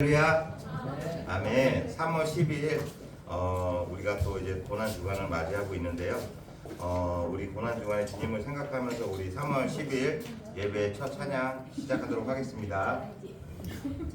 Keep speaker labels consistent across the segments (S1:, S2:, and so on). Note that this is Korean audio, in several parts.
S1: 할렐루야. 아멘. 3월 12일 우리가 또 이제 고난 주간을 맞이하고 있는데요. 우리 고난 주간의 주님을 생각하면서 우리 3월 12일 예배 첫 찬양 시작하도록 하겠습니다.
S2: 주의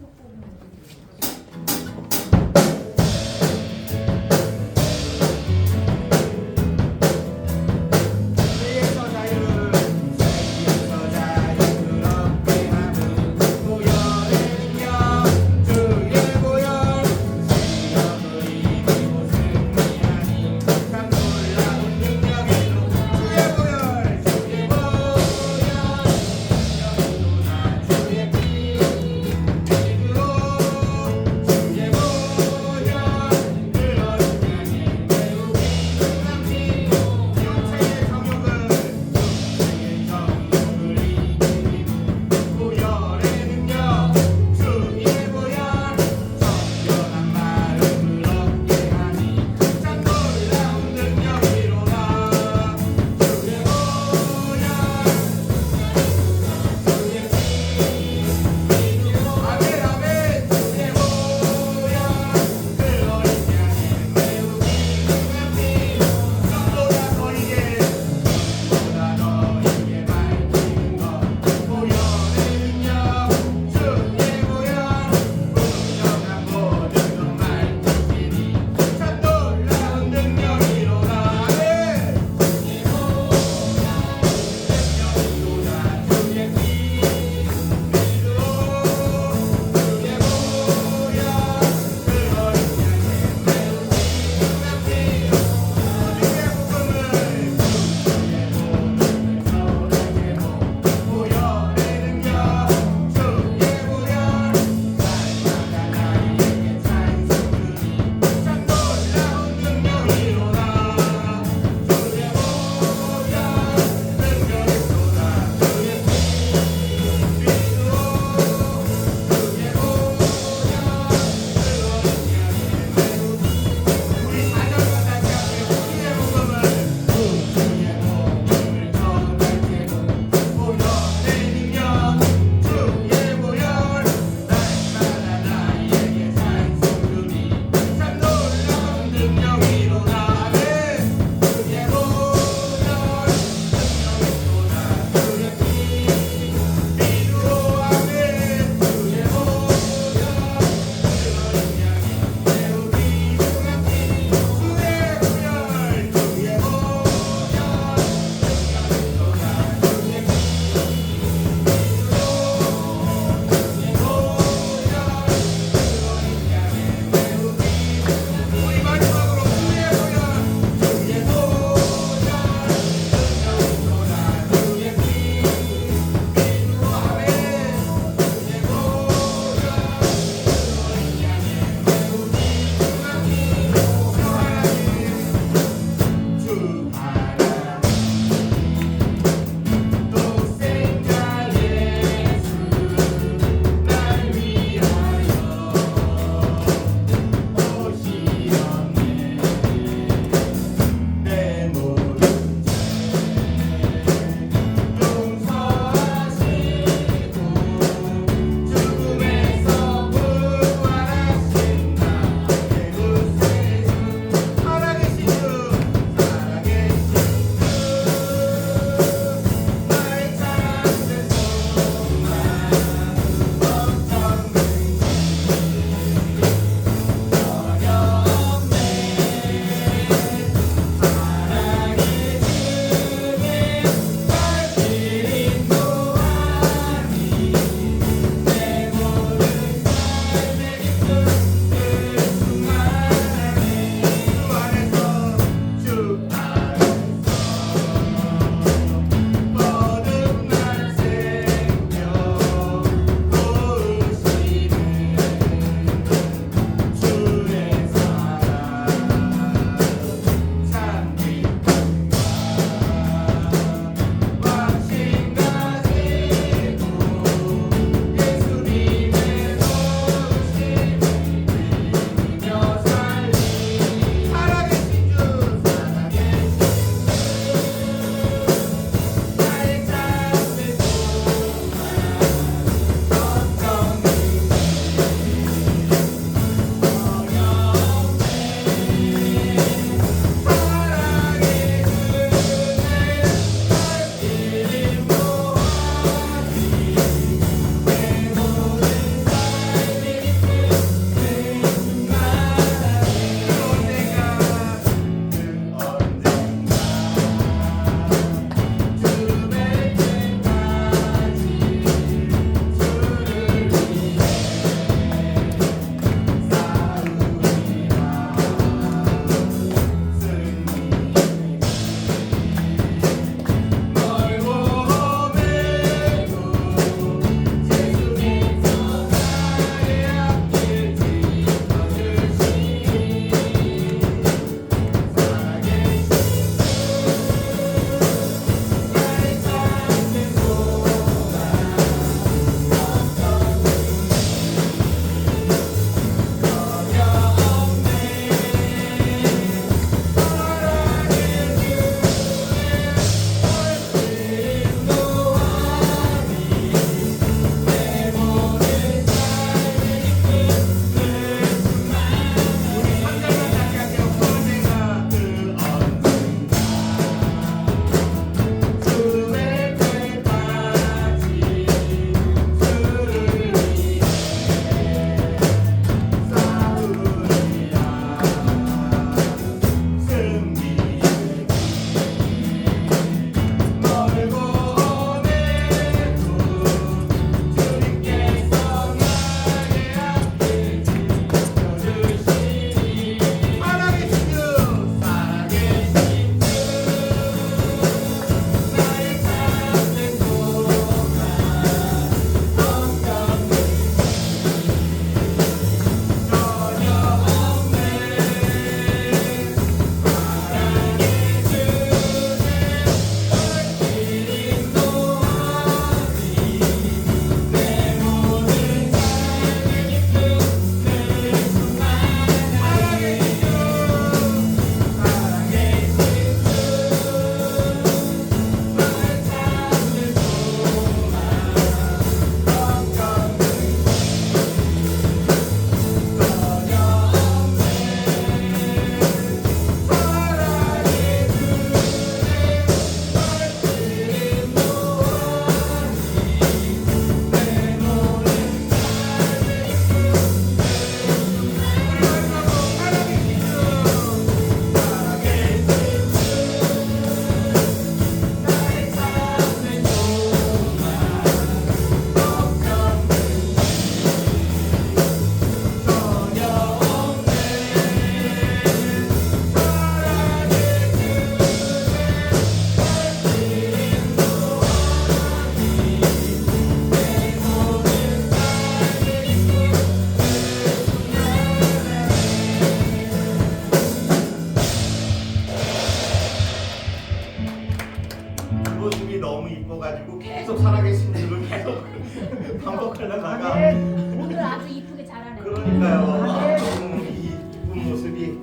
S1: 그러니까요. 이 이쁜 모습이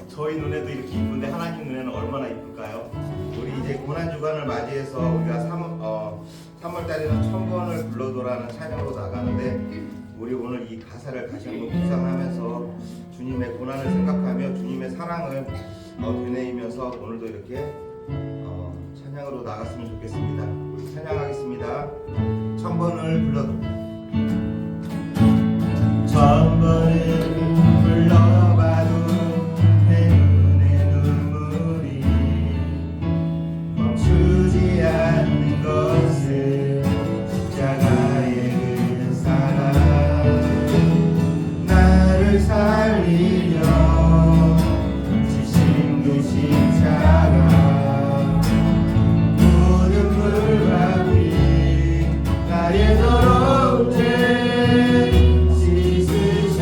S1: 저희 눈에도 이렇게 이쁜데 하나님 눈에는 얼마나 이쁠까요? 우리 이제 고난주간을 맞이해서 우리가 3월달에는 1000번을 불러도라는 찬양으로 나가는데 우리 오늘 이 가사를 다시 한번 묵상하면서 주님의 고난을 생각하며 주님의 사랑을 되뇌이면서 오늘도 이렇게 찬양으로 나갔으면 좋겠습니다. 우리 찬양하겠습니다. 1000번을 불러도 1000번을 불러봐도 내 눈에 눈물이 멈추지 않는 것을 십자가의 그 사랑 나를 살리려 지신 그 십자가 모든 불합이 나의 더러운 죄 씻으셔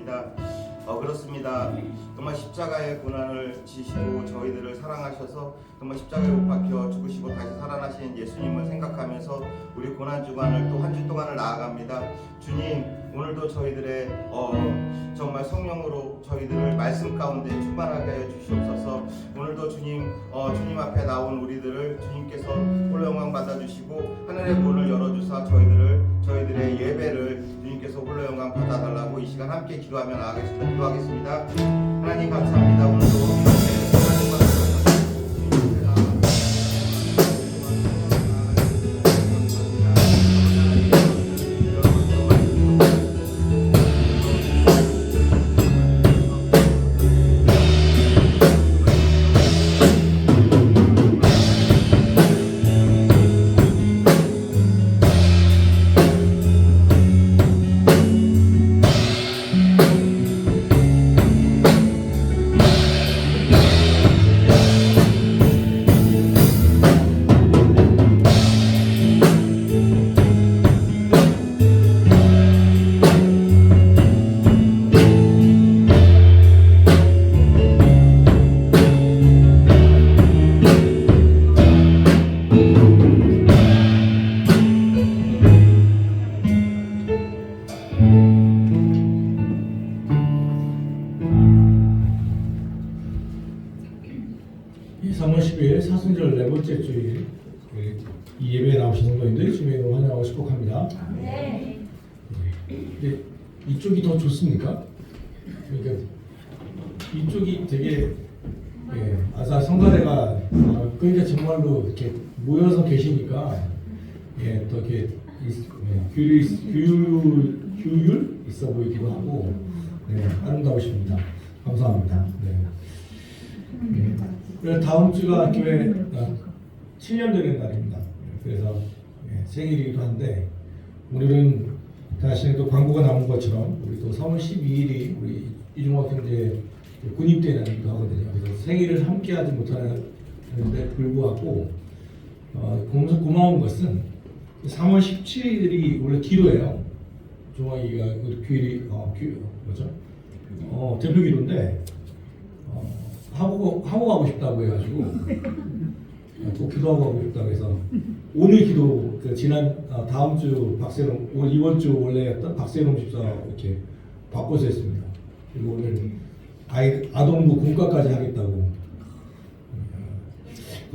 S1: 있습니다. 그렇습니다. 정말 십자가의 고난을 지시고 저희들을 사랑하셔서 정말 십자가에 못 박혀 죽으시고 다시 살아나신 예수님을 생각하면서 우리 고난 주간을 또 한 주 동안을 나아갑니다. 주님, 오늘도 저희들의 정말 성령으로 저희들을 말씀 가운데 충만하게 하여 주시옵소서. 오늘도 주님 앞에 나온 우리들을 주님께서 홀로 영광 받아주시고 하늘의 문을 열어주사 저희들의 예배를 주님께서 홀로 영광 받아달라고 이 시간 함께 기도하며 나아가겠습니다. 기도하겠습니다. 하나님 감사합니다. 오늘도
S2: 사순절 네 번째 주일 이 예배에 나오신 성도님들 주님으로 환영하고 축복합니다. 네. 이쪽이 더 좋습니까? 그러니까 이쪽이 되게 아사 성가대가 그러니까 정말로 이렇게 모여서 계시니까 더 이렇게 규율 있어 보이기도 하고 아름다우십니다. 감사합니다. 다음 주가 교회 7년 되는 날입니다. 그래서 생일이기도 한데 오늘은 다시 또 광고가 나온 것처럼 우리 또 3월 12일이 우리 이중학 형제 군입대 날이기도 하거든요. 그래서 생일을 함께하지 못하는데 불구하고 고마운 것은 3월 17일이 원래 기도예요. 종학이가 교일이 뭐죠? 대표 기도인데. 하고 가고 싶다고 해가지고 꼭 기도하고 가고 싶다고 해서 오늘 기도 지난 다음 주 박세롬 이번 주 원래였던 박세롬 집사 이렇게 바꿔서 했습니다. 그리고 오늘 아동부 군과까지 하겠다고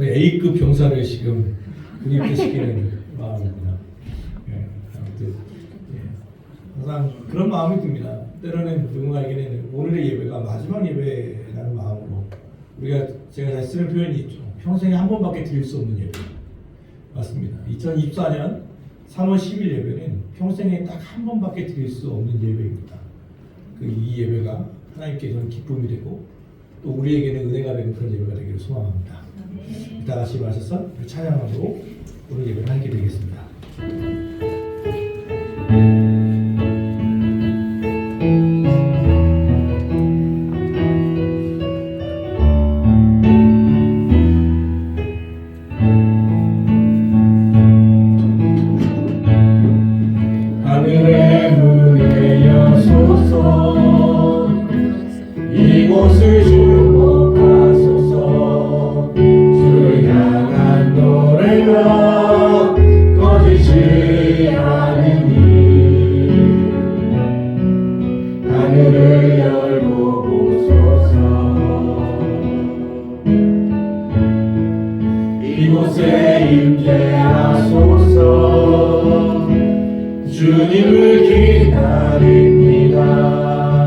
S2: A급 병사를 지금 군입대시키는 마음입니다. 아무튼 항상 그런 마음이 듭니다. 때로는 누군가에게는 오늘의 예배가 마지막 예배라는 마음으로 제가 잘 쓰는 표현이 있죠. 평생에 한 번밖에 드릴 수 없는 예배. 맞습니다. 2024년 3월 10일 예배는 평생에 딱 한 번밖에 드릴 수 없는 예배입니다. 이 예배가 하나님께 저는 기쁨이 되고 또 우리에게는 은혜가 되는 그런 예배가 되기를 소망합니다. 이따 같이 마셔서 찬양하고 오늘 예배를 하게 되겠습니다.
S3: 이곳을 주목하소서. 주 향한 노래가 꺼지지 않으니 하늘을 열고 보소서. 이곳에 임재하소서. 주님을 기다립니다.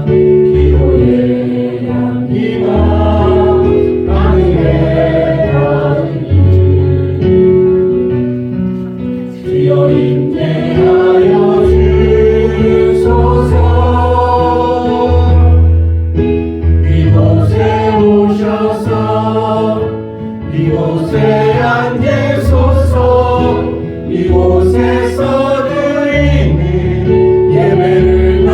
S3: 기도의 향기가 하늘에 닿으니 주여 임재하여 주소서. 이곳에 오셔서 이곳에 앉으소서. 이곳에서 드리는 예배를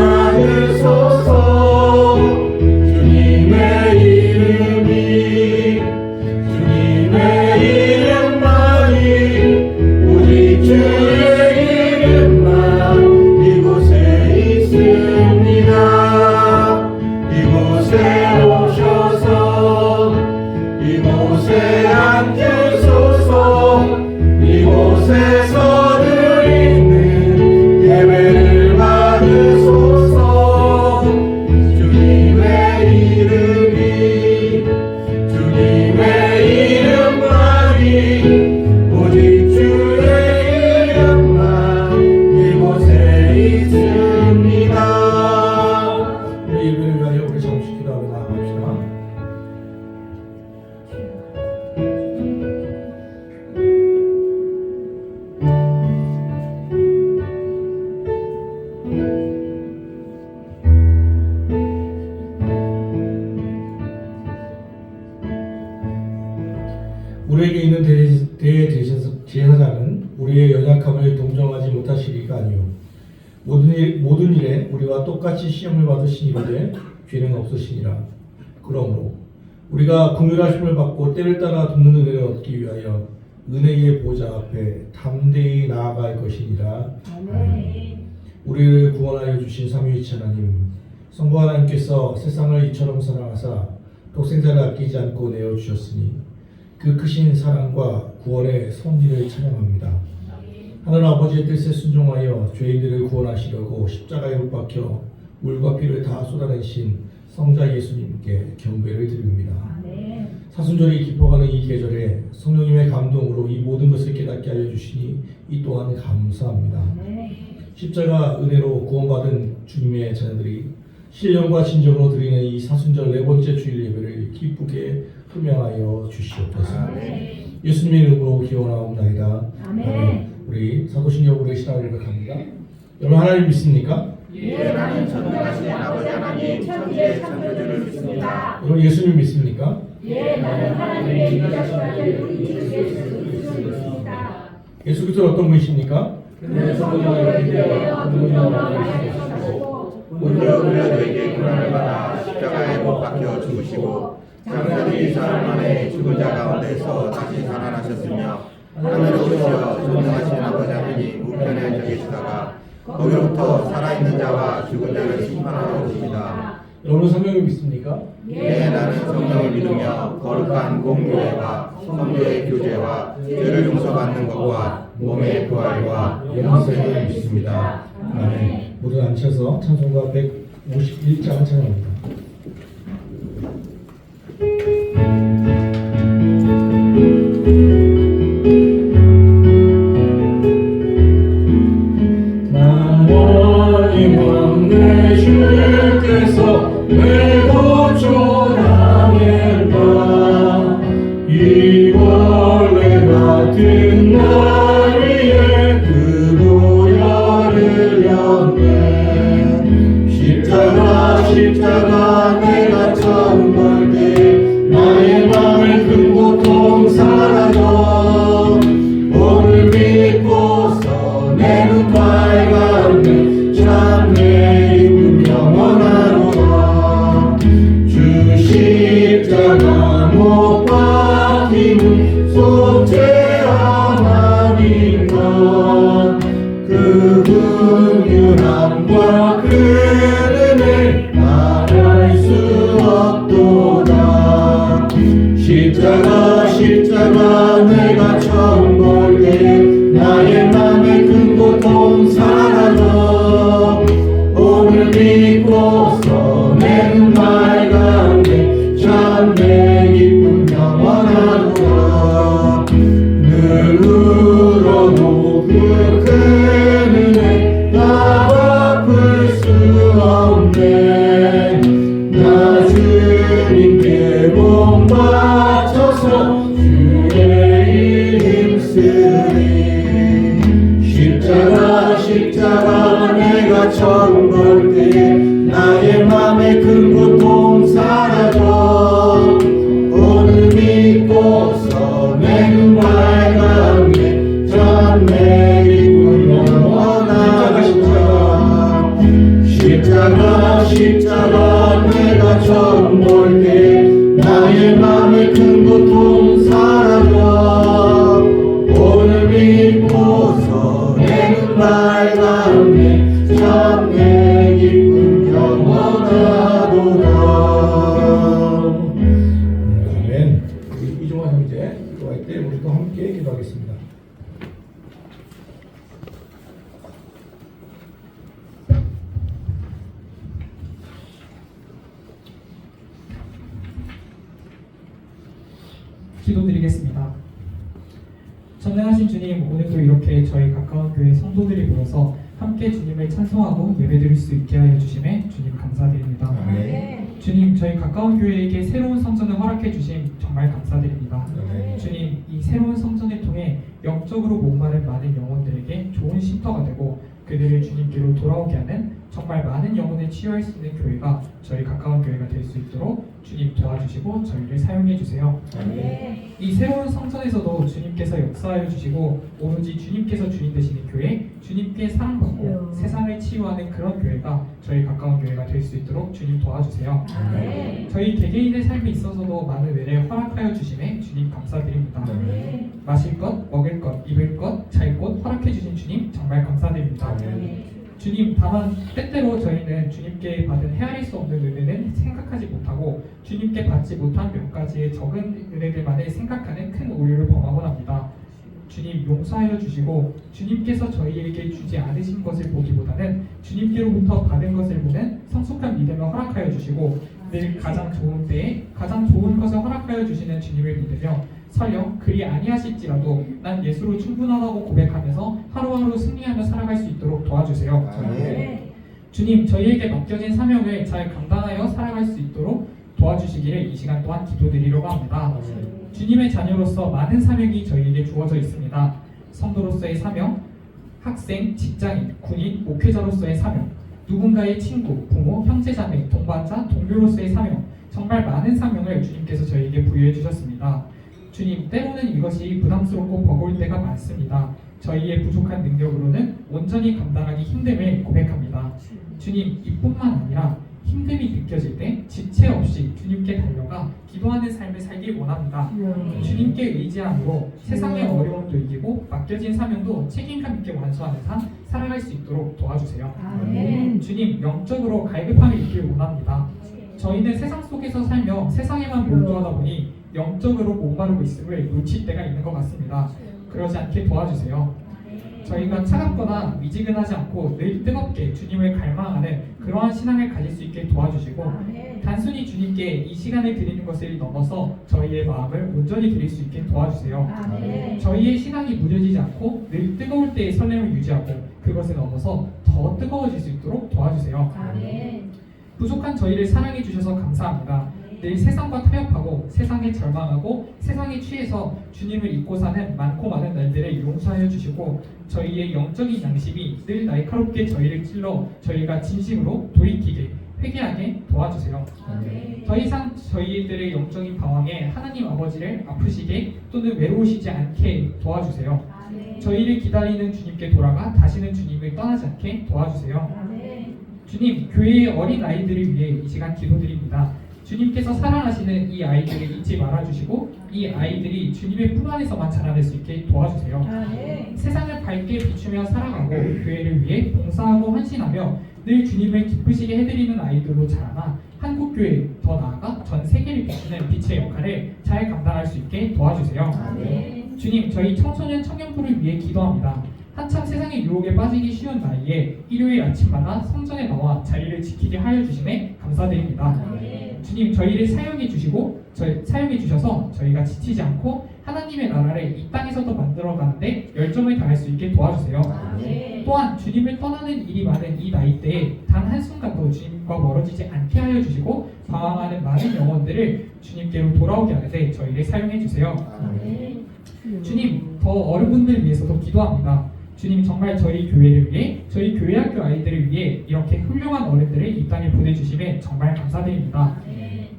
S2: 우리에게 있는 대제사장은 우리의 연약함을 동정하지 못하시리가 아니요 모든 일에 우리와 똑같이 시험을 받으신 이로되 죄는 없으시니라. 그러므로 우리가 긍휼하심을 받고 때를 따라 돕는 은혜를 얻기 위하여 은혜의 보좌 앞에 담대히 나아갈 것이니라.
S4: 아멘.
S2: 우리를 구원하여 주신 삼위일체 하나님, 성부 하나님께서 세상을 이처럼 사랑하사 독생자를 아끼지 않고 내어 주셨으니 그 크신 사랑과 구원의 섭리를 찬양합니다. 하늘 아버지의 뜻에 순종하여 죄인들을 구원하시려고 십자가에 못 박혀 물과 피를 다 쏟아내신 성자 예수님께 경배를 드립니다.
S4: 아멘.
S2: 사순절이 깊어가는 이 계절에 성령님의 감동으로 이 모든 것을 깨닫게 하여 주시니 이 또한 감사합니다.
S4: 아멘.
S2: 십자가 은혜로 구원받은 주님의 자녀들이 신령과 진정으로 드리는 이 사순절 네 번째 주일 예배를 기쁘게 흠양하여 주시옵소서.
S4: 아멘.
S2: 예수님의 이름으로 기원하옵나이다.
S4: 아멘.
S2: 우리 사도신경으로 신앙을 고백합니다. 여러분 하나님 믿습니까?
S4: 예, 나는 전능하신 아버지 하나님 천지의 창조주를 믿습니다.
S2: 여러분 예수님 믿습니까?
S4: 예, 나는 하나님의 유일하신 아들 우리 주 예수 그리스도를 믿습니다.
S2: 예수 그리스도는 어떤 분이십니까?
S4: 그는 성령을 기대하여 능력으로 나타나시고
S1: 우리가 너에게 고난을 받아 십자가에 못 박혀 죽으시고 장사들이 사흘 만에 죽은 자 가운데서 다시 살아나셨으며 하늘에 오르셔 전능하신 아버지 하나님 우편에 서 계시다가 거기로부터 살아있는 자와 죽은 자를 심판하러 오십니다.
S2: 여러분 성령을 믿습니까?
S1: 예, 나는 성령을 믿으며 거룩한 공교회와 성도의 교제와 죄를 용서받는 것과 몸의 부활과 영생을 믿습니다.
S2: 아멘. 모두 앉으셔서 찬송가 151장 찬양합니다.
S3: 하나님 왕내 주께서 매고 조랑했다. 이 벌레 같은 날 위에 그 보혈을 흘렸네. 십자가 내가 처음 볼 때 나의 맘의 큰 고통 사라져. 오늘 믿고서 내 눈 밝았네. 참 내 기쁨 영원하노라. 주 십자가 못 박힘은 속죄함 아닌가. 그 긍휼함과 그 은혜 말할 수 없도다. 십자가 내가 처음 볼 때 나의 맘의 큰 고통 사라져. 오늘 믿고서 내 눈 밝았네. 참 내 기쁨 영원하도다. 늘 울어도 그 큰 은혜 나 갚을 수 없네. 나 주님께 몸 바쳐서 주의 일 힘쓰리. 십자가 내가 처음 볼 때 나의 맘의 큰 고통 사라져. 오늘 믿고서 내 눈 밝았네. 참 내 기쁨 영원하다. 십자가 내가 처음 볼 때 나의 맘의 큰 고통 사라져. 오늘 믿고서 내 눈 밝았네. 참 내 기쁨 영원하도다.
S2: 아멘. 우리 이종환 형제 기도할 때 우리도 함께 기도하겠습니다.
S5: 기도드리겠습니다. 전능하신 주님, 오늘도 이렇게 저희 가까운 교회 성도들이 모여서 함께 주님을 찬송하고 예배드릴 수 있게 하여 주심에 주님 감사드립니다.
S1: 아멘.
S5: 주님, 저희 가까운 교회에게 새로운 성전을 허락해 주심 정말 감사드립니다.
S1: 아멘.
S5: 주님, 이 새로운 성전을 통해 영적으로 목마른 많은 영혼들에게 좋은 쉼터가 되고 그들을 주님께로 돌아오게 하는 정말 많은 영혼을 치유할 수 있는 교회가 저희 가까운 교회가 될 수 있도록 주님 도와주시고 저희를 사용해 주세요.
S4: 아멘.
S5: 이 새로운 성전에서도 주님께서 역사하여 주시고 오로지 주님께서 주인 되시는 교회, 주님께 사랑받고 세상을 치유하는 그런 교회가 저희 가까운 교회가 될 수 있도록 주님 도와주세요.
S4: 아멘.
S5: 저희 개개인의 삶에 있어서도 많은 은혜 허락하여 주심에 주님 감사드립니다.
S4: 아멘.
S5: 마실 것, 먹을 것, 입을 것, 잘 곳 허락해 주신 주님 정말 감사드립니다.
S4: 아멘.
S5: 주님, 다만 때때로 저희는 주님께 받은 헤아릴 수 없는 은혜는 생각하지 못하고 주님께 받지 못한 몇 가지의 적은 은혜들만을 생각하는 큰 오류를 범하곤 합니다. 주님 용서하여 주시고 주님께서 저희에게 주지 않으신 것을 보기보다는 주님께로부터 받은 것을 보는 성숙한 믿음을 허락하여 주시고 늘 가장 좋은 때에 가장 좋은 것을 허락하여 주시는 주님을 믿으며 설령 그리 아니하실지라도 난 예수로 충분하다고 고백하면서 하루하루 승리하며 살아갈 수 있도록 도와주세요.
S4: 아멘.
S5: 주님, 저희에게 맡겨진 사명을 잘 감당하여 살아갈 수 있도록 도와주시기를 이 시간 또한 기도드리려고 합니다. 주님의 자녀로서 많은 사명이 저희에게 주어져 있습니다. 성도로서의 사명, 학생, 직장인, 군인, 목회자로서의 사명, 누군가의 친구, 부모, 형제자매, 동반자, 동료로서의 사명, 정말 많은 사명을 주님께서 저희에게 부여해 주셨습니다. 주님, 때로는 이것이 부담스럽고 버거울 때가 많습니다. 저희의 부족한 능력으로는 온전히 감당하기 힘듦을 고백합니다. 주님, 이뿐만 아니라 힘듦이 느껴질 때 지체 없이 주님께 달려가 기도하는 삶을 살길 원합니다. 주님께 의지함으로 세상의 어려움도 이기고 맡겨진 사명도 책임감 있게 완수하는 삶 살아갈 수 있도록 도와주세요.
S4: 아멘.
S5: 주님, 영적으로 갈급함을 잊길 원합니다. 저희는 세상 속에서 살며 세상에만 몰두하다 보니 영적으로 목마르고 있음을 놓칠 때가 있는 것 같습니다. 그러지 않게 도와주세요. 저희가 차갑거나 미지근하지 않고 늘 뜨겁게 주님을 갈망하는 그러한 신앙을 가질 수 있게 도와주시고
S4: 아멘.
S5: 단순히 주님께 이 시간을 드리는 것을 넘어서 저희의 마음을 온전히 드릴 수 있게 도와주세요.
S4: 아멘.
S5: 저희의 신앙이 무뎌지지 않고 늘 뜨거울 때의 설렘을 유지하고 그것을 넘어서 더 뜨거워질 수 있도록 도와주세요.
S4: 아멘.
S5: 부족한 저희를 사랑해 주셔서 감사합니다. 늘 세상과 타협하고 세상에 절망하고 세상에 취해서 주님을 잊고 사는 많고 많은 날들을 용서하여 주시고 저희의 영적인 양심이 늘 날카롭게 저희를 찔러 저희가 진심으로 돌이키게 회개하게 도와주세요.
S4: 아멘.
S5: 더 이상 저희들의 영적인 방황에 하나님 아버지를 아프시게 또는 외로우시지 않게 도와주세요.
S4: 아멘.
S5: 저희를 기다리는 주님께 돌아가 다시는 주님을 떠나지 않게 도와주세요.
S4: 아멘.
S5: 주님, 교회의 어린 아이들을 위해 이 시간 기도드립니다. 주님께서 사랑하시는 이 아이들을 잊지 말아주시고 이 아이들이 주님의 품 안에서만 자라날 수 있게 도와주세요.
S4: 아멘.
S5: 세상을 밝게 비추며 살아가고 교회를 위해 봉사하고 헌신하며 늘 주님을 기쁘시게 해드리는 아이들로 자라나 한국교회 더 나아가 전 세계를 비추는 빛의 역할을 잘 감당할 수 있게 도와주세요.
S4: 아멘.
S5: 주님, 저희 청소년 청년부를 위해 기도합니다. 한참 세상의 유혹에 빠지기 쉬운 나이에 일요일 아침마다 성전에 나와 자리를 지키게 하여 주심에 감사드립니다.
S4: 아멘.
S5: 주님, 저희를 사용해 주셔서 저희가 지치지 않고 하나님의 나라를 이 땅에서도 만들어가는데 열정을 다할 수 있게 도와주세요.
S4: 아멘.
S5: 또한 주님을 떠나는 일이 많은 이 나이대에 단 한순간도 주님과 멀어지지 않게 하여 주시고 방황하는 많은 영혼들을 주님께로 돌아오게 하는데 저희를 사용해 주세요.
S4: 아멘.
S5: 주님, 더 어른분들을 위해서도 기도합니다. 주님, 정말 저희 교회를 위해 저희 교회학교 아이들을 위해 이렇게 훌륭한 어른들을 이 땅에 보내주심에 정말 감사드립니다.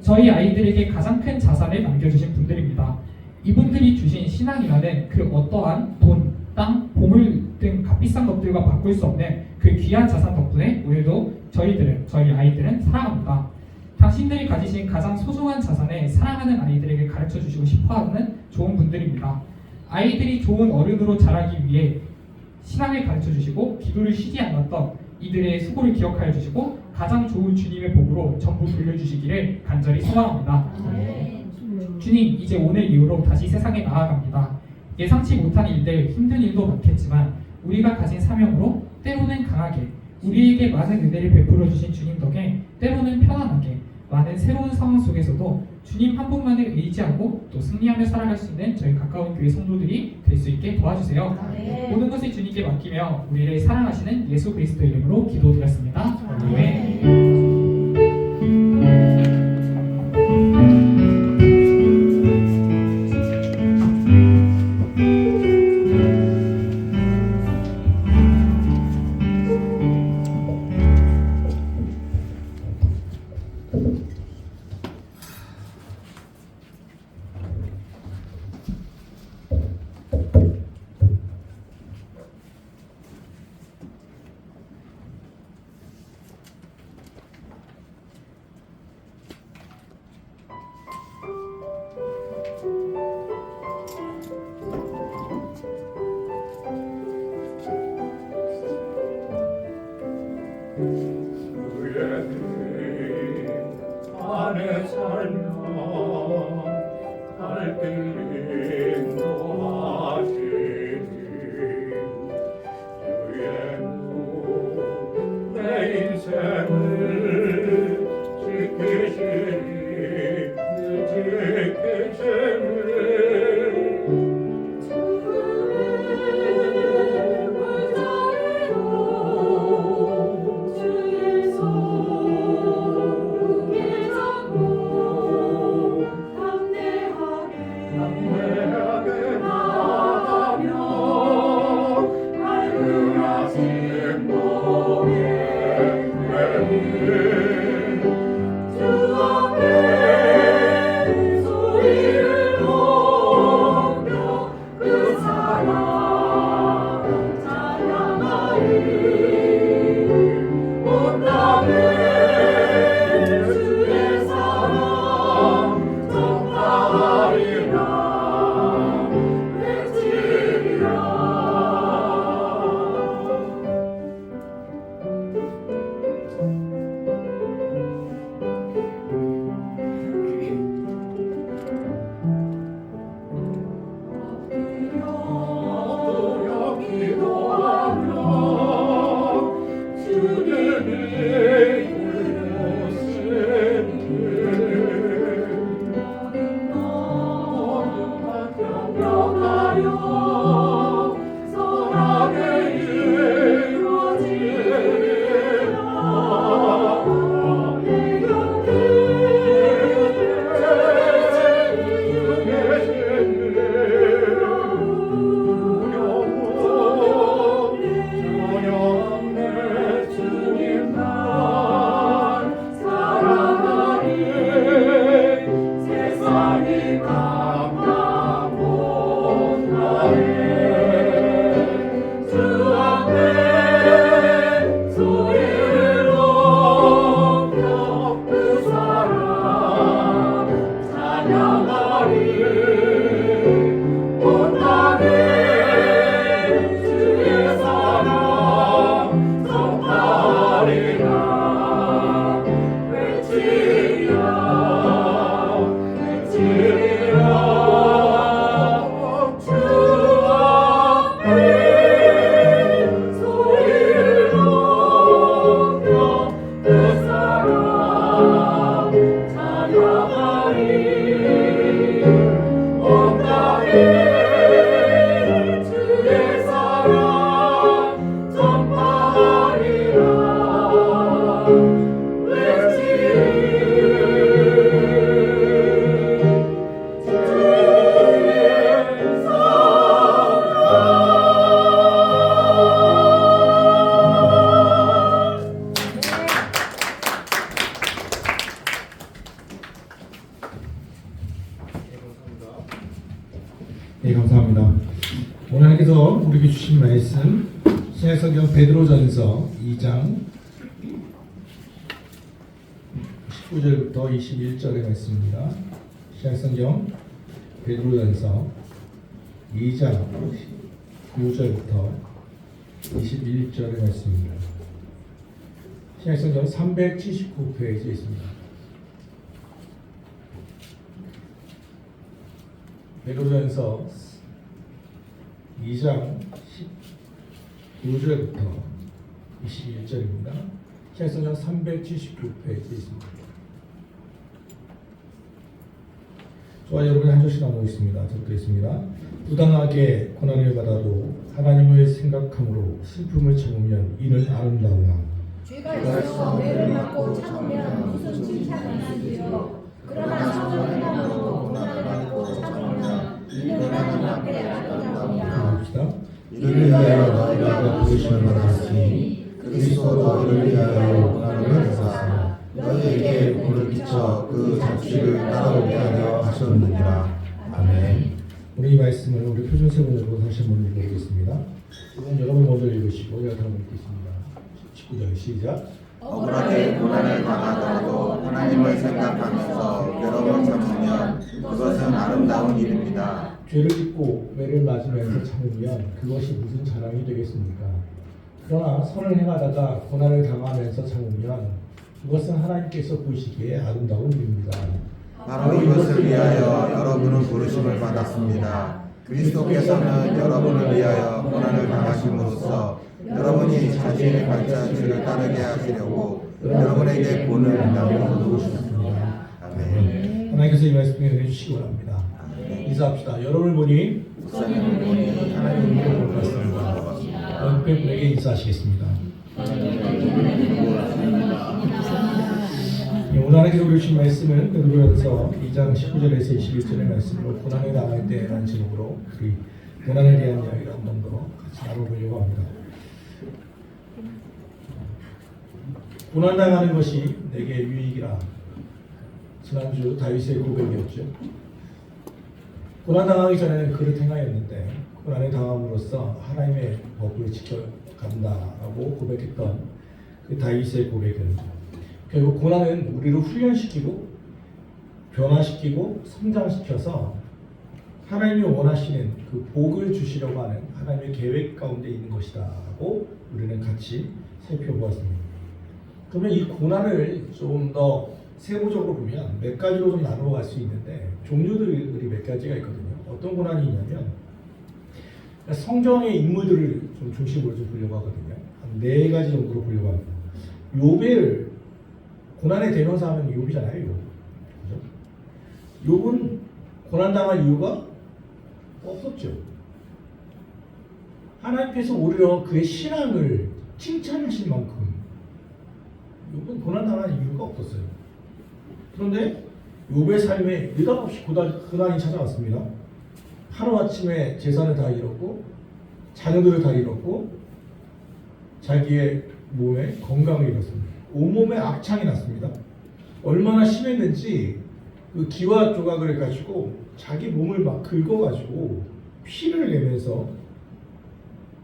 S5: 저희 아이들에게 가장 큰 자산을 남겨주신 분들입니다. 이분들이 주신 신앙이라는 그 어떠한 돈, 땅, 보물 등 값비싼 것들과 바꿀 수 없는 그 귀한 자산 덕분에 오늘도 저희 아이들은 살아갑니다. 당신들이 가지신 가장 소중한 자산을 사랑하는 아이들에게 가르쳐 주시고 싶어하는 좋은 분들입니다. 아이들이 좋은 어른으로 자라기 위해 신앙을 가르쳐 주시고 기도를 쉬지 않았던 이들의 수고를 기억하여 주시고 가장 좋은 주님의 복으로 전부 돌려주시기를 간절히 소망합니다. 주님, 이제 오늘 이후로 다시 세상에 나아갑니다. 예상치 못한 일들, 힘든 일도 많겠지만 우리가 가진 사명으로 때로는 강하게 우리에게 많은 은혜를 베풀어 주신 주님 덕에 때로는 편안하게 많은 새로운 상황 속에서도 주님 한 분만을 의지하고 또 승리하며 살아갈 수 있는 저희 가까운 교회 성도들이 될 수 있게 도와주세요.
S4: 아멘.
S5: 모든 것을 주님께 맡기며 우리를 사랑하시는 예수 그리스도 이름으로 기도드렸습니다. 아멘.
S3: 안에 살며 갈 길임도 하시니 주의 내 인생을 지키시니 지키시니
S2: 네, 감사합니다. 오늘 하나님께서 우리에게 주신 말씀 신약성경 베드로전서 2장 19절부터 21절의 말씀입니다. 신약성경 베드로전서 2장 9절부터 21절의 말씀입니다. 신약성경 379페이지에 있습니다. 베드로전서 2장 19절부터 21절입니다. 신약성경 379페이지에 있습니다. 저와 여러분이 한 절씩 나누겠습니다. 적도있습니다. 부당하게 고난을 받아도 하나님을 생각함으로 슬픔을 참으면 이는 아름다우나
S4: 죄가 있어 매를 맞고 참으면 무슨 칭찬을 하지요. 그러나 참으면으로 고난을 받고 참으면 이는 하나님 앞에 아름다우니라.
S2: 합시다.
S3: 이를 위하여 너희가 부르심을 받았으니 그리스도도 이를 위하여 고난을 받았으나 너희에게 복을 비춰 그 잡식을 따라오게 하려 하셨느니라. 아멘.
S2: 우리 이 말씀을 우리 표준 세번으로 다시 한번 읽어보겠습니다. 이건 여러분 먼저 읽으시고 제가 다음 읽겠습니다. 19절 시작.
S1: 억울하게 고난을 당하더라도 하나님을 생각하면서 괴로움을 참으면 그것은 아름다운 일입니다.
S2: 죄를 짓고 매를 맞으면서 참으면 그것이 무슨 자랑이 되겠습니까? 그러나 선을 행하다가 고난을 당하면서 참으면 그것은 하나님께서 보시기에 아름다운 일입니다.
S3: 바로 이것을 위하여 여러분은 부르심을 받았습니다. 그리스도께서는 여러분을 위하여 고난을 당하심으로써 여러분이 자신의 발자취를 따르게 하시려고 여러분에게 본을 남겨놓으셨습니다.
S1: 아멘.
S2: 하나님께서 이 말씀을 은혜 주시기 바랍니다. 인사합시다. 여러분을 보니
S3: 목사님을 보니
S2: 하나님을 보는 것 같습니다. 옆에 분에게 인사하시겠습니다. 오늘 하나님께서 우리 주신 말씀은 베드로전서 2장 19절에서 21절의 말씀으로 고난에 당할 때라는 제목으로 우리 고난에 대한 이야기를 한 번 더 같이 나눠보려고 합니다. 고난당하는 것이 내게 유익이라. 지난주 다윗의 고백이었죠. 고난당하기 전에는 그를 행하였는데 고난에 당함으로써 하나님의 법을 지켜간다라고 고백했던 그 다윗의 고백은 결국 고난은 우리를 훈련시키고 변화시키고 성장시켜서 하나님이 원하시는 그 복을 주시려고 하는 하나님의 계획 가운데 있는 것이다라고 우리는 같이 살펴보았습니다. 그러면 이 고난을 좀 더 세부적으로 보면 몇 가지로 좀 나누어 갈 수 있는데 종류들이 몇 가지가 있거든요. 어떤 고난이 있냐면 성경의 인물들을 좀 중심으로 좀 보려고 하거든요. 한 4가지 정도로 보려고 합니다. 욥을 고난의 대명사 하면 욥이잖아요. 그죠? 욥은 고난당할 이유가 없었죠. 하나님께서 오히려 그의 신앙을 칭찬하신 만큼 욥은 고난당할 이유가 없었어요. 그런데 욥의 삶에 느닷없이 고난이 찾아왔습니다. 하루아침에 재산을 다 잃었고 자녀들을 다 잃었고 자기의 몸에 건강을 잃었습니다. 온몸에 악창이 났습니다. 얼마나 심했는지 그 기와 조각을 가지고 자기 몸을 막 긁어가지고 피를 내면서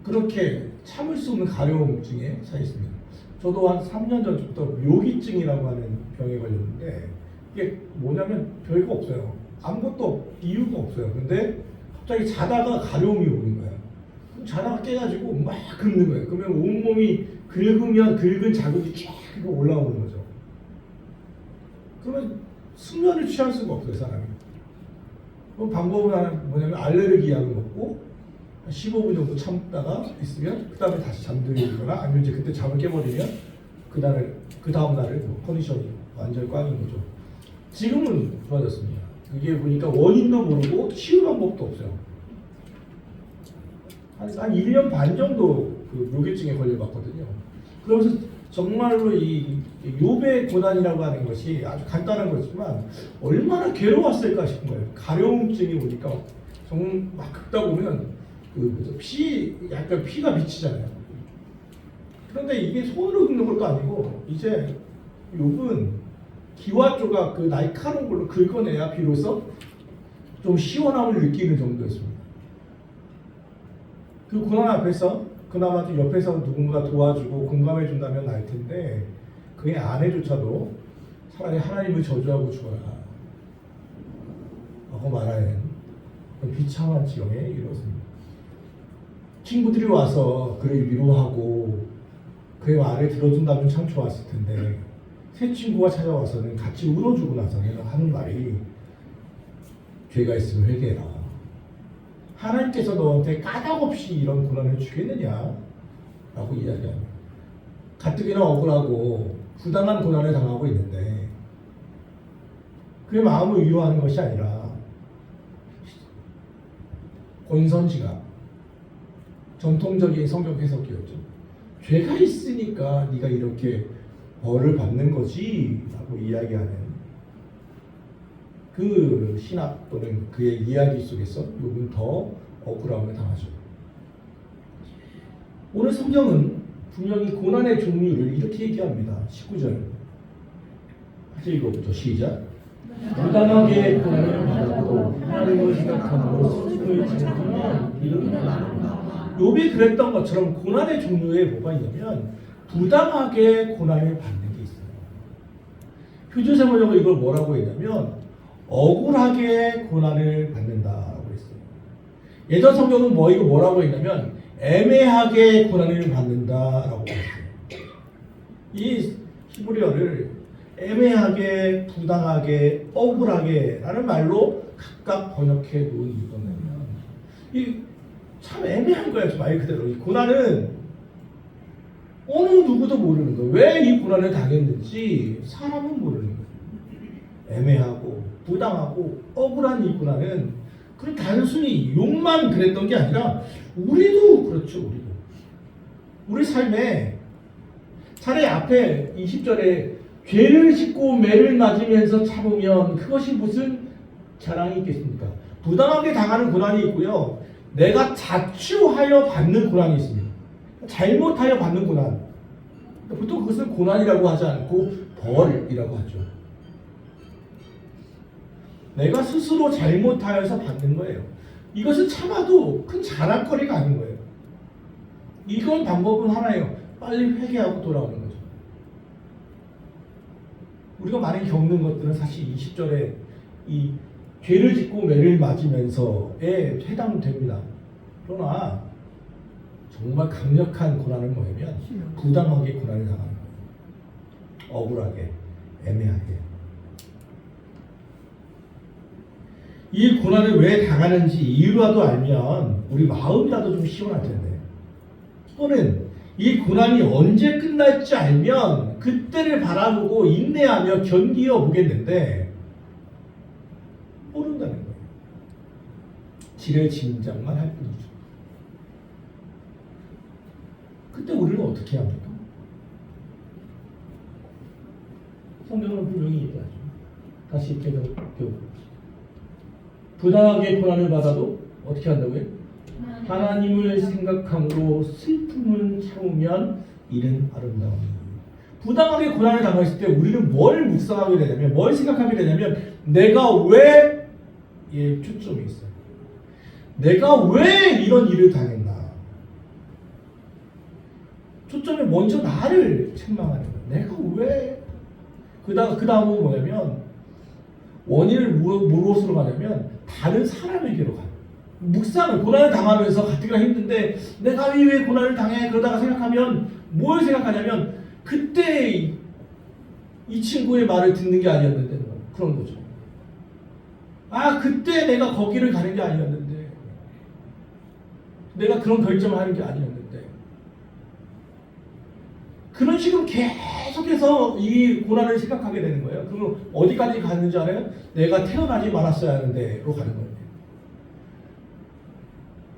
S2: 그렇게 참을 수 없는 가려움증에 처했습니다. 저도 한 3년 전부터 묘기증이라고 하는 병에 걸렸는데 이게 뭐냐면 별거 없어요. 아무것도 이유가 없어요. 근데 갑자기 자다가 가려움이 오는 거예요. 그럼 자다가 깨가지고 막 긁는 거예요. 그러면 온몸이 긁으면 긁은 자극이 쫙 올라오는 거죠. 그러면 숙면을 취할 수가 없어요, 사람이. 그럼 방법은 뭐냐면 알레르기 약을 먹고 15분 정도 참다가 있으면 그 다음에 다시 잠들거나 아니면 이제 그때 잠을 깨버리면 그 다음 날을 뭐 컨디션이 완전히 꽝인 거죠. 지금은 좋아졌습니다. 이게 보니까 원인도 모르고 치유 방법도 없어요. 한 1년 반 정도 그 묘기증에 걸려봤거든요. 그러면서 정말로 이 욥의 고난이라고 하는 것이 아주 간단한 거지만 얼마나 괴로웠을까 싶은 거예요. 가려움증이 오니까 정말 막 긁다 보면 약간 피가 비치잖아요. 그런데 이게 손으로 긁는 것도 아니고 이제 욥은 기와 조각 그 날카로운 걸로 긁어내야 비로소 좀 시원함을 느끼는 정도였습니다. 그 고난 앞에서 그나마 좀 옆에서 누군가 도와주고 공감해 준다면 알 텐데 그의 아내조차도 차라리 하나님을 저주하고 죽어라 라고 말하는 비참한 지경에 이르렀습니다. 친구들이 와서 그를 위로하고 그의 말을 들어준다면 참 좋았을 텐데 새 친구가 찾아와서는 같이 울어주고 나서는 하는 말이 죄가 있으면 회개해라. 하나님께서 너한테 까닭없이 이런 고난을 주겠느냐 라고 이야기합니다. 가뜩이나 억울하고 부당한 고난을 당하고 있는데 그의 마음을 위로하는 것이 아니라 권선지가 전통적인 성경 해석이었죠. 죄가 있으니까 네가 이렇게 벌을 받는 거지 라고 이야기하는 그 신학 또는 그의 이야기 속에서 욥은 더 억울함을 당하죠. 오늘 성경은 분명히 고난의 종류를 이렇게 얘기합니다. 19절 같이 읽어보죠. 시작. 부당하게 고난을 받아도 하나님을 생각함으로 슬픔을 지으면 이르는 나누나. 욥이 그랬던 것처럼 고난의 종류에 뭐가 있냐면 부당하게 고난을 받는 게 있어요. 표준세번역은 이걸 뭐라고 했냐면 억울하게 고난을 받는다라고 했어요. 예전 성경은 이거 뭐라고 했냐면 애매하게 고난을 받는다라고 했어요. 이 히브리어를 애매하게, 부당하게, 억울하게라는 말로 각각 번역해 놓은 이유가 뭐냐면 이참 애매한 거야. 말 그대로 이 고난은 어느 누구도 모르는 거예요. 왜 이 고난을 당했는지 사람은 모르는 거예요. 애매하고 부당하고 억울한 이 고난은 그럼 단순히 욕만 그랬던 게 아니라 우리도 그렇죠. 우리 삶에 차라리 앞에 20절에 죄를 짓고 매를 맞으면서 참으면 그것이 무슨 자랑이 있겠습니까? 부당하게 당하는 고난이 있고요. 내가 자초하여 받는 고난이 있습니다. 잘못하여 받는 고난. 보통 그것을 고난이라고 하지 않고 벌이라고 하죠. 내가 스스로 잘못하여서 받는 거예요. 이것을 참아도 큰 자랑거리가 아닌 거예요. 이건 방법은 하나예요. 빨리 회개하고 돌아오는 거죠. 우리가 많이 겪는 것들은 사실 20절에 이 죄를 짓고 매를 맞으면서에 해당됩니다. 그러나 정말 강력한 고난은 뭐냐면 부당하게 고난을 당하는 거예요. 억울하게, 애매하게. 이 고난을 왜 당하는지 이유라도 알면 우리 마음이라도 좀 시원할 텐데, 또는 이 고난이 언제 끝날지 알면 그때를 바라보고 인내하며 견디어 보겠는데 모른다는 거예요. 지레짐작만 할 뿐이죠. 그때 우리는 어떻게 합니까? 성경은 분명히 얘기하죠. 다시 읽게 부당하게 고난을 받아도 어떻게 한다고요? 하나님을 생각함으로 슬픔을 참으면 이는 아름다움이. 부당하게 고난을 당했을 때 우리는 뭘 묵상하게 되냐면, 뭘 생각하게 되냐면, 내가 왜 초점이 있어요. 내가 왜 이런 일을 당했나. 초점이 먼저 나를 책망하는 거예요. 내가 왜. 그 다음은 뭐냐면 원인을 무엇으로 가냐면 다른 사람에게로 가요. 묵상을, 고난을 당하면서 가뜩이나 힘든데 내가 왜 고난을 당해? 그러다가 생각하면 뭘 생각하냐면 그때 이 친구의 말을 듣는 게 아니었는데 그런 거죠. 아, 그때 내가 거기를 가는 게 아니었는데, 내가 그런 결정을 하는 게 아니었는데, 그런 식으로 계속해서 이 고난을 생각하게 되는 거예요. 그럼 어디까지 가는지 알아요? 내가 태어나지 말았어야 하는데로 가는 거예요.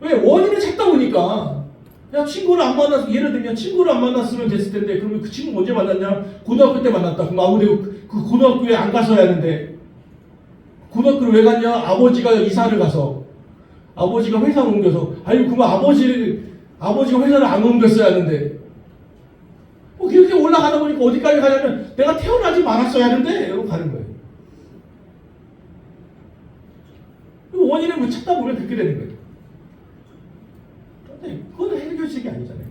S2: 왜? 원인을 찾다 보니까, 야, 친구를 안 만났어. 예를 들면 친구를 안 만났으면 됐을 텐데, 그러면 그 친구 언제 만났냐? 고등학교 때 만났다. 그럼 아무래도 그 고등학교에 안 갔어야 하는데, 고등학교를 왜 갔냐? 아버지가 이사를 가서, 아버지가 회사를 옮겨서, 아니 그러면 아버지가 회사를 안 옮겼어야 하는데, 그렇게 올라가다 보니까 어디까지 가냐면 내가 태어나지 말았어야 하는데 이러고 가는 거예요. 원인을 뭐 찾다 보면 그렇게 되는 거예요. 근데 그건 해결책이 아니잖아요.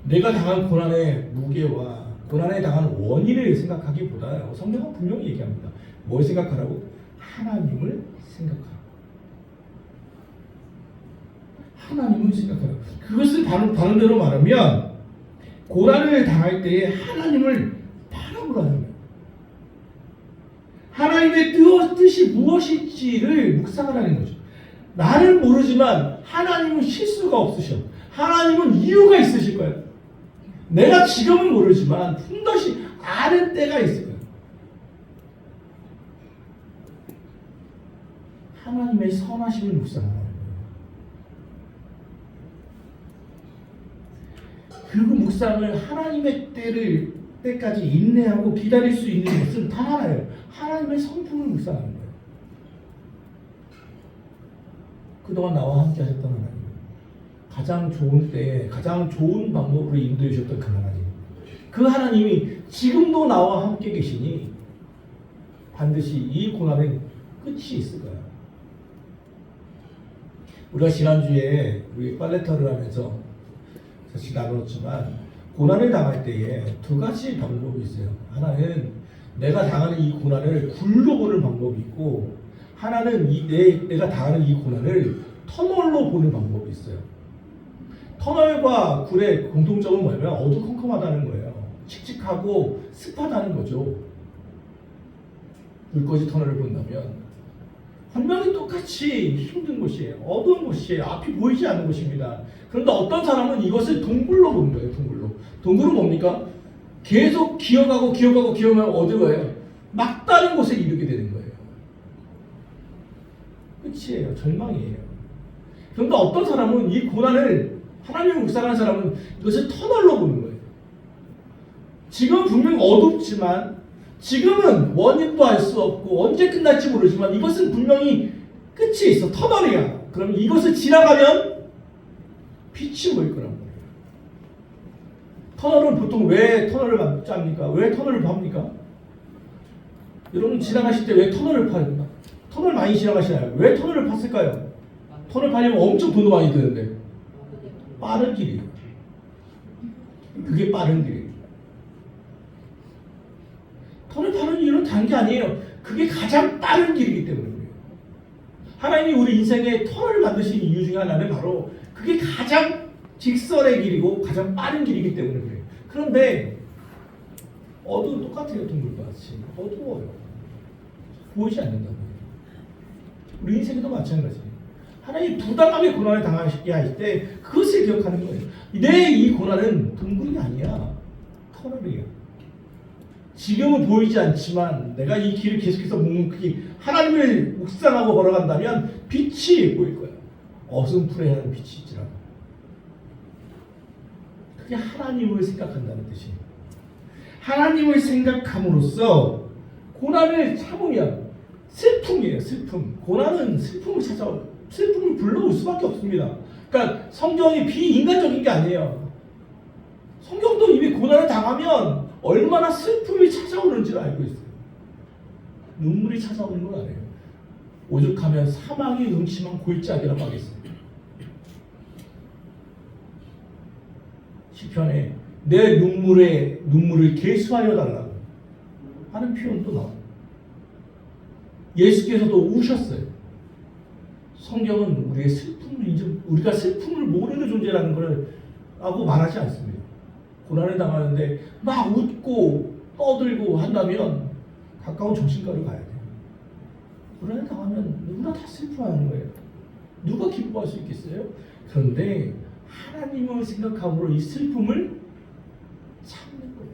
S2: 내가 당한 고난의 무게와 고난에 당한 원인을 생각하기보다 성경은 분명히 얘기합니다. 뭘 생각하라고? 하나님을 생각하라고. 하나님을 생각하라고. 그것을 다른 대로 말하면 고난을 당할 때에 하나님을 바라보라는 거예요. 하나님의 뜻이 무엇일지를 묵상하라는 거죠. 나는 모르지만 하나님은 실수가 없으셔. 하나님은 이유가 있으실 거예요. 내가 지금은 모르지만 분명히 아는 때가 있을 거예요. 하나님의 선하심을 묵상하라는 거예요. 그리고 묵상을 하나님의 때까지 인내하고 기다릴 수 있는 것은 단 하나예요. 하나님의 성품을 묵상하는 거예요. 그동안 나와 함께 하셨던 하나님, 가장 좋은 때에 가장 좋은 방법으로 인도해 주셨던 그 하나님, 그 하나님이 지금도 나와 함께 계시니 반드시 이 고난은 끝이 있을 거야. 우리가 지난주에 우리 빨래터를 하면서 사실 나눴지만, 고난을 당할 때에 두 가지 방법이 있어요. 하나는 내가 당하는 이 고난을 굴로 보는 방법이 있고, 하나는 내가 당하는 이 고난을 터널로 보는 방법이 있어요. 터널과 굴의 공통점은 뭐냐면 어두컴컴하다는 거예요. 칙칙하고 습하다는 거죠. 불꽃이 터널을 본다면 분명히 똑같이 힘든 곳이에요. 어두운 곳이에요. 앞이 보이지 않는 곳입니다. 그런데 어떤 사람은 이것을 동굴로 보는 거예요. 동굴로. 동굴은 뭡니까? 계속 기어가고 어디로 가요? 막다른 곳에 이르게 되는 거예요. 끝이에요. 절망이에요. 그런데 어떤 사람은 이 고난을 하나님을 묵상하는 사람은 이것을 터널로 보는 거예요. 지금 분명 어둡지만 지금은 원인도 알 수 없고 언제 끝날지 모르지만 이것은 분명히 끝이 있어. 터널이야. 그럼 이것을 지나가면 빛이 보일 거란 말이에요. 터널은 보통 왜 터널을 짭니까? 왜 터널을 팝니까? 여러분 지나가실 때 왜 터널을 파는가? 터널 많이 지나가시나요? 왜 터널을 팠을까요? 터널 파려면 엄청 돈도 많이 드는데 빠른 길이에요. 그게 빠른 길이에요. 터널 파는 이유는 다른 게 아니에요. 그게 가장 빠른 길이기 때문에 그래요. 하나님이 우리 인생에 터널을 만드신 이유 중에 하나는 바로 그게 가장 직선의 길이고 가장 빠른 길이기 때문에 그래요. 그런데 어두운 똑같아요. 동굴과 같이 어두워요. 보이지 않는다고요. 우리 인생에도 마찬가지예요. 하나님 부당하게 고난을 당하게 할 때 그것을 기억하는 거예요. 내 이 고난은 동굴이 아니야. 터널이야. 지금은 보이지 않지만 내가 이 길을 계속해서 묵묵히 하나님을 묵상하고 걸어간다면 빛이 보일 거야. 어슴푸레 하는 빛이 있지라고. 그게 하나님을 생각한다는 뜻이에요. 하나님을 생각함으로써 고난을 참으면 슬픔이에요. 슬픔. 고난은 슬픔을 찾아와요. 슬픔을 불러올 수밖에 없습니다. 그러니까 성경이 비인간적인 게 아니에요. 성경도 이미 고난을 당하면 얼마나 슬픔이 찾아오는지를 알고 있어요. 눈물이 찾아오는 건 아니에요. 오죽하면 사망이 음침한 골짜기라고 하겠습니다. 시편에 내 눈물을 계수하여 달라고 하는 표현도 나와요. 예수께서도 우셨어요. 성경은 우리의 슬픔을 우리가 슬픔을 모르는 존재라는 것을 라고 말하지 않습니다. 고난을 당하는데 막 웃고 떠들고 한다면 가까운 정신과를 가야 돼요. 고난을 당하면 누구나 다 슬퍼하는 거예요. 누가 기뻐할 수 있겠어요? 그런데 하나님을 생각함으로 이 슬픔을 참는 거예요.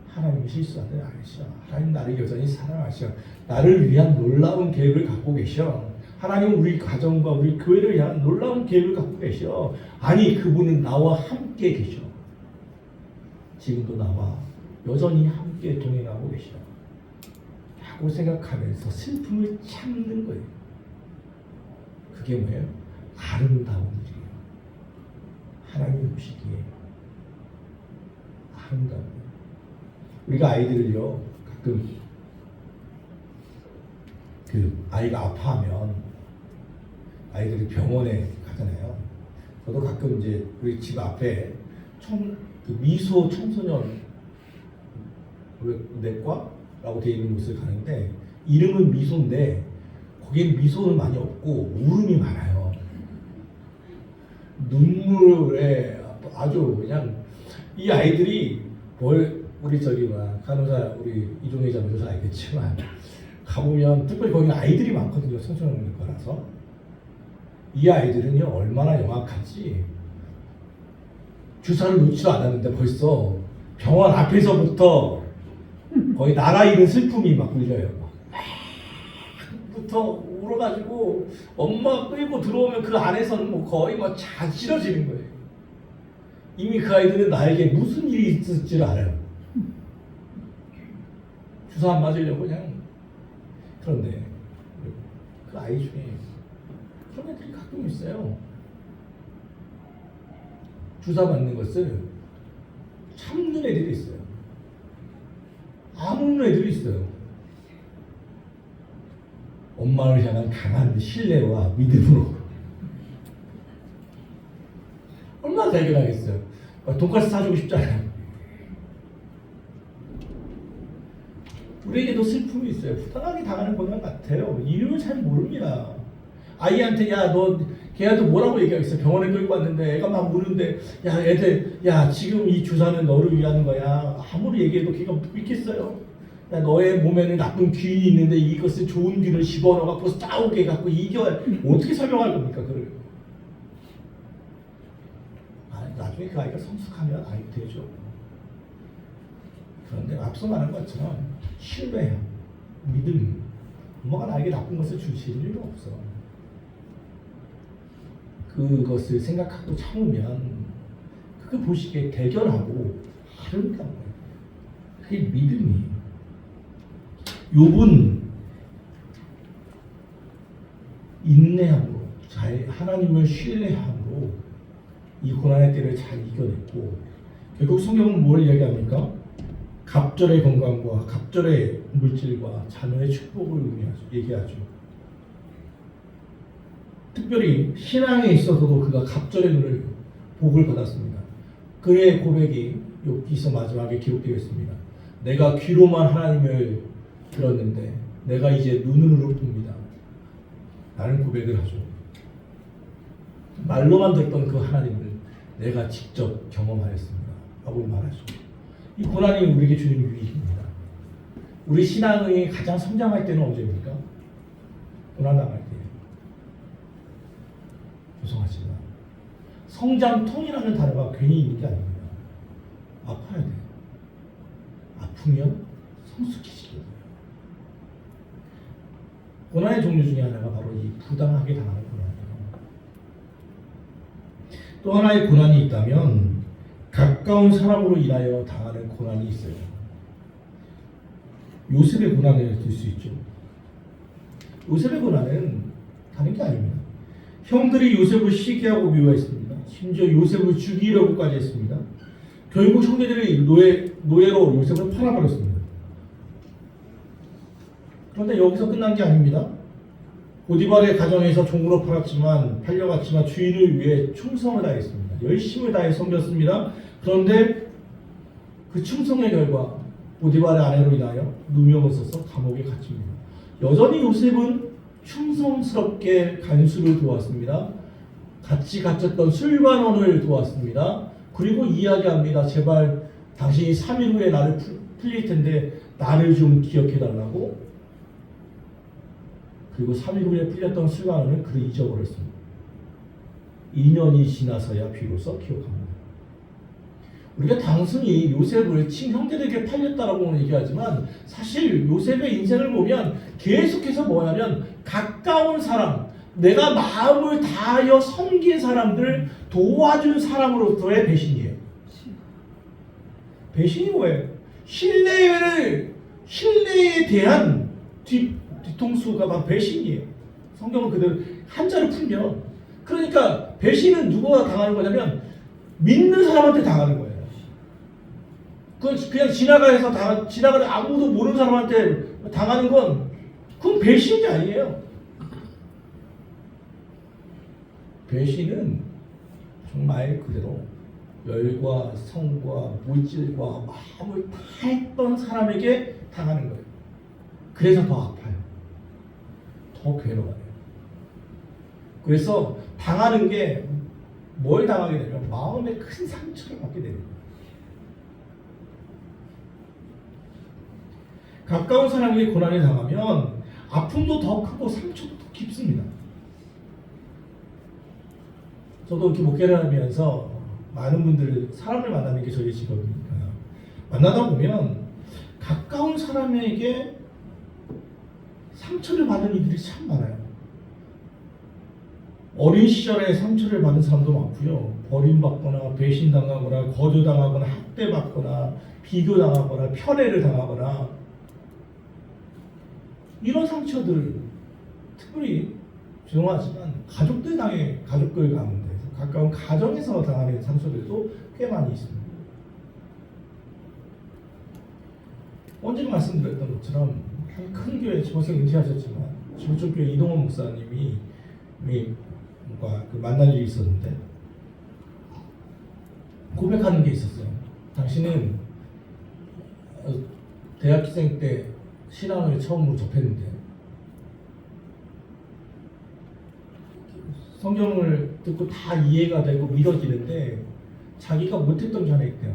S2: 하나님이 실수하는 아니시오. 하나님 나를 여전히 사랑하시오. 나를 위한 놀라운 계획을 갖고 계셔. 하나님은 우리 가정과 우리 교회를 위한 놀라운 계획을 갖고 계셔. 아니 그분은 나와 함께 계셔. 지금도 나와 여전히 함께 동행하고 계셔. 라고 생각하면서 슬픔을 참는 거예요. 그게 뭐예요? 아름다운 일이에요. 하나님이 보시기에 아름다운 일. 우리가 아이들을요 가끔 그 아이가 아파하면 아이들이 병원에 가잖아요. 저도 가끔 이제 우리 집 앞에 그 미소 청소년 내과라고 되어 있는 곳을 가는데 이름은 미소인데 거기는 미소는 많이 없고 울음이 많아요. 눈물에 아주 그냥 이 아이들이 우리 간호사 우리 이종희 자매도 알겠지만 가보면 특별히 거기는 아이들이 많거든요. 청소년 거라서 이 아이들은요 얼마나 영악한지 주사를 놓지도 않았는데 벌써 병원 앞에서부터 거의 나라 잃은 슬픔이 막 울려요. 부터 울어가지고 엄마 끌고 들어오면 그 안에서는 뭐 거의 막 자지러지는 거예요. 이미 그 아이들은 나에게 무슨 일이 있을지를 알아요. 주사 안 맞으려고 그냥. 그런데 그 아이 중에 그런 애들이 가끔 있어요. 주사 맞는 것을 참는 애들이 있어요. 안 우는 애들이 있어요. 엄마를 향한 강한 신뢰와 믿음으로 얼마나 대견하겠어요. 돈가스 사주고 싶잖아요. 우리에게도 슬픔이 있어요. 부당하게 당하는 고난 같아요. 이유를 잘 모릅니다. 아이한테 야 너 걔한테 뭐라고 얘기하겠어? 병원에 끌고 왔는데 애가 막 우는데 야 애들 야 지금 이 주사는 너를 위한 거야. 아무리 얘기해도 걔가 믿겠어요? 야 너의 몸에는 나쁜 귀인이 있는데 이것을 좋은 귀를 집어넣어갖고 싸우게 해갖고 이겨. 어떻게 설명할 겁니까 그걸? 나중에 그 아이가 성숙하면 아이 되죠. 그런데 앞서 말한 것처럼 신뢰, 믿음, 엄마가 나에게 나쁜 것을 주실 일은 없어. 그것을 생각하고 참으면 그거 보시기에 대견하고 아름다운 거예요. 그게 믿음이에요. 욥은 인내함으로 하나님을 신뢰함으로 이 고난의 때를 잘 이겨냈고 결국 성경은 뭘 이야기합니까? 갑절의 건강과 갑절의 물질과 자녀의 축복을 얘기하죠. 특별히 신앙에 있어서도 그가 갑절의 눈을 복을 받았습니다. 그의 고백이 욥기서 마지막에 기록되어 있습니다. 내가 귀로만 하나님을 들었는데 내가 이제 눈으로 봅니다. 라는 고백을 하죠. 말로만 듣던 그 하나님을 내가 직접 경험하였습니다. 라고 말하죠. 이 고난이 우리에게 주는 유익입니다. 우리 신앙이 가장 성장할 때는 언제입니까? 고난당할 때예요. 죄송하지만 성장통이라는 단어가 괜히 있는 게 아닙니다. 아파야 돼요. 아프면 성숙해지게 돼요. 고난의 종류 중에 하나가 바로 이 부당하게 당하는 고난이에요. 또 하나의 고난이 있다면 가까운 사람으로 인하여 당하는 고난이 있어요. 요셉의 고난을 들 수 있죠. 요셉의 고난은 다른 게 아닙니다. 형들이 요셉을 시기하고 미워했습니다. 심지어 요셉을 죽이려고까지 했습니다. 결국 형제들이 노예로 요셉을 팔아버렸습니다. 그런데 여기서 끝난 게 아닙니다. 보디발의 가정에서 종으로 팔려갔지만 주인을 위해 충성을 다했습니다. 열심을 다해 섬겼습니다. 그런데 그 충성의 결과 보디발의 아내로 인하여 누명을 써서 감옥에 갇힙니다. 여전히 요셉은 충성스럽게 간수를 도왔습니다. 같이 갇혔던 술관원을 도왔습니다. 그리고 이야기합니다. 제발 당신이 3일 후에 나를 풀릴 텐데 나를 좀 기억해달라고. 그리고 3일 후에 풀렸던 술관원은 그를 잊어버렸습니다. 2년이 지나서야 비로소 기억합니다. 우리가 단순히 요셉을 친형제들에게 팔렸다라고 얘기하지만 사실 요셉의 인생을 보면 계속해서 뭐냐면 가까운 사람, 내가 마음을 다하여 섬긴 사람들 도와준 사람으로부터의 배신이에요. 배신이 뭐예요? 신뢰에 대한 뒤통수가 막 배신이에요. 성경은 그대로 한자로 풀면 그러니까 배신은 누구가 당하는 거냐면 믿는 사람한테 당하는 거예요. 그냥 지나가는 아무도 모르는 사람한테 당하는 건 그건 배신이 아니에요. 배신은 정말 그대로 열과 성과 물질과 마음을 다했던 사람에게 당하는 거예요. 그래서 더 아파요. 더 괴로워요. 그래서 당하는 게 뭘 당하게 되면 마음에 큰 상처를 받게 됩니다. 가까운 사람에게 고난을 당하면 아픔도 더 크고 상처도 더 깊습니다. 저도 이렇게 목회를 하면서 많은 분들, 사람을 만나는 게 저희 직업이니까 만나다 보면 가까운 사람에게 상처를 받은 이들이 참 많아요. 어린 시절에 상처를 받은 사람도 많고요. 버림받거나 배신당하거나 거절당하거나 학대받거나 비교당하거나 편애를 당하거나 이런 상처들 특별히 죄송하지만 가족들 가운데 가까운 가정에서 당하는 상처들도 꽤 많이 있습니다. 언제나 말씀드렸던 것처럼 큰 교회 지금서 은퇴하셨지만 지구촌 교회 이동원 목사님이 그 만난 일이 있었는데 고백하는 게 있었어요. 당신은 대학생 때 신앙을 처음으로 접했는데 성경을 듣고 다 이해가 되고 믿어지는데 자기가 못했던 게 하나 있대요.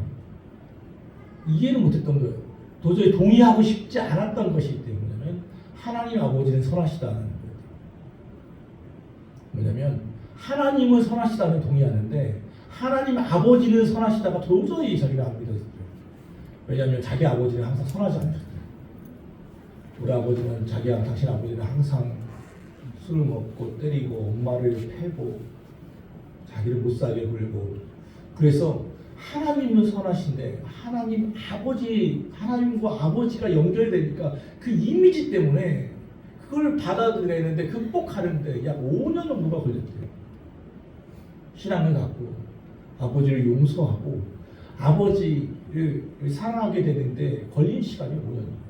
S2: 이해는 못했던 거예요. 도저히 동의하고 싶지 않았던 것이기 때문에 하나님 아버지는 선하시다는 거예요. 뭐냐면 하나님은 선하시다는 동의하는데 하나님 아버지는 선하시다가 도저히 자기가 안 믿었어요. 왜냐하면 자기 아버지는 항상 선하지 않으셨어요. 우리 아버지는 당신 아버지는 항상 술을 먹고 때리고 엄마를 패고 자기를 못 살게 굴고 그래서 하나님은 선하신데 하나님과 아버지가 연결되니까 그 이미지 때문에 그걸 받아들이는데 극복하는데 약 5년 정도가 걸렸대요. 신앙을 갖고 아버지를 용서하고 아버지를 사랑하게 되는데 걸린 시간이 5년이에요.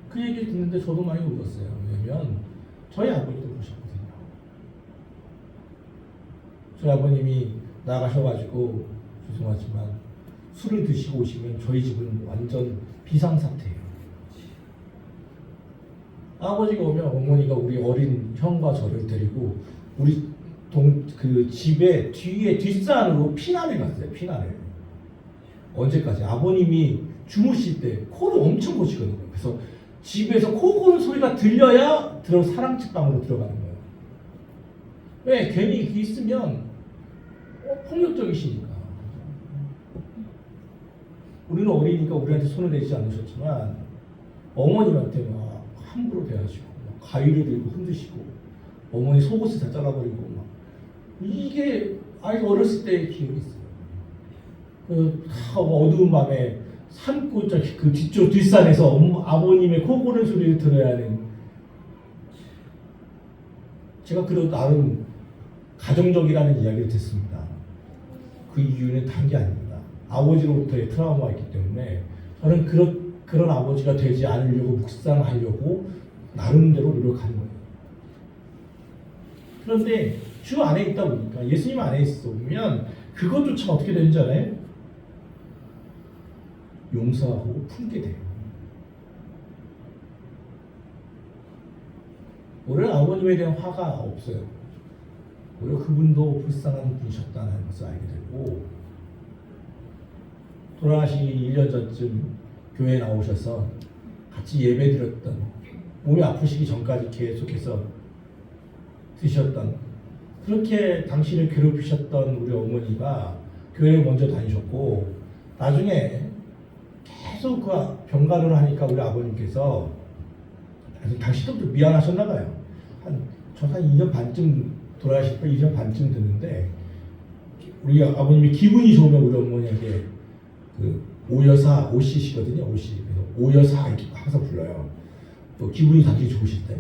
S2: 그 얘기 듣는데 저도 많이 울었어요. 왜냐면 저희 아버지도 그러셨거든요. 저희 아버님이 나가셔가지고 죄송하지만 술을 드시고 오시면 저희 집은 완전 비상사태예요. 아버지가 오면 어머니가 우리 어린 형과 저를 데리고 우리 그 집에 뒤에 뒷산으로 피난을 갔어요. 피난을. 언제까지? 아버님이 주무실 때 코를 엄청 고시거든요. 그래서 집에서 코 고는 소리가 들려야 사랑집방으로 들어가는 거예요. 왜? 괜히 있으면 폭력적이시니까. 우리는 어리니까 우리한테 손을 내지 않으셨지만 어머님한테 막 함부로 대하시고 막 가위를 들고 흔드시고 어머니 속옷을 다 잘라버리고 막 이게 아이 어렸을 때의 기억이 있어요. 그 어두운 밤에 산골짜기 그 뒤쪽 뒷산에서 아버님의 코 고는 소리를 들어야 하는 제가 그래도 나름 가정적이라는 이야기를 듣습니다. 그 이유는 다른 게 아닙니다. 아버지로부터의 트라우마가 있기 때문에 저는 그런 아버지가 되지 않으려고 묵상하려고 나름대로 노력하는 거예요. 그런데 주 안에 있다 보니까 예수님 안에 있으면 그것조차 어떻게 되는지 알아요? 용서하고 품게 돼요. 오히려 아버님에 대한 화가 없어요. 오히려 그분도 불쌍한 분이셨다는 것을 알게 되고 돌아가시기 1년 전쯤 교회에 나오셔서 같이 예배 드렸던 몸이 아프시기 전까지 계속해서 드셨던 그렇게 당신을 괴롭히셨던 우리 어머니가 교회를 먼저 다니셨고 나중에 계속 그 병간호를 하니까 우리 아버님께서 당신도 미안하셨나 봐요. 한 2년 반쯤 돌아가실 때 2년 반쯤 됐는데 우리 아버님이 기분이 좋으면 우리 어머니에게 그 오여사 오씨시거든요. 오씨. 그래서 오여사 이렇게 항상 불러요. 또 기분이 당신이 좋으실 때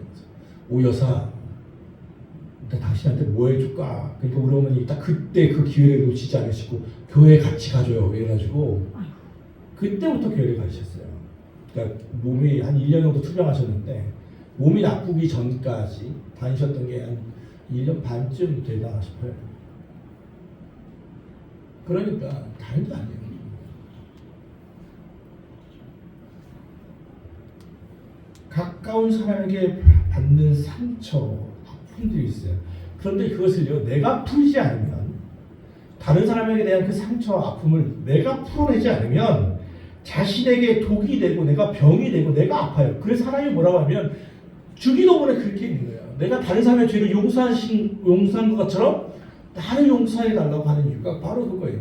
S2: 오여사 당신한테 뭐 해줄까? 그러니까 우리 어머니 딱 그때 그 기회를 놓치지 않으시고 교회 같이 가줘요. 이래가지고 그때부터 교회를 가셨어요. 그러니까 몸이 한 1년 정도 투병하셨는데 몸이 나쁘기 전까지 다니셨던 게 한 1년 반쯤 되다 싶어요. 그러니까 다른 게 아니에요. 가까운 사람에게 받는 상처, 아픔들이 있어요. 그런데 그것을요, 내가 풀지 않으면 다른 사람에게 대한 그 상처와 아픔을 내가 풀어내지 않으면 자신에게 독이 되고 내가 병이 되고 내가 아파요. 그래서 하나님이 뭐라고 하면 주기도문에 그렇게 있는 거예요. 내가 다른 사람의 죄를 용서한 것처럼 나를 용서해달라고 하는 이유가 바로 그거예요.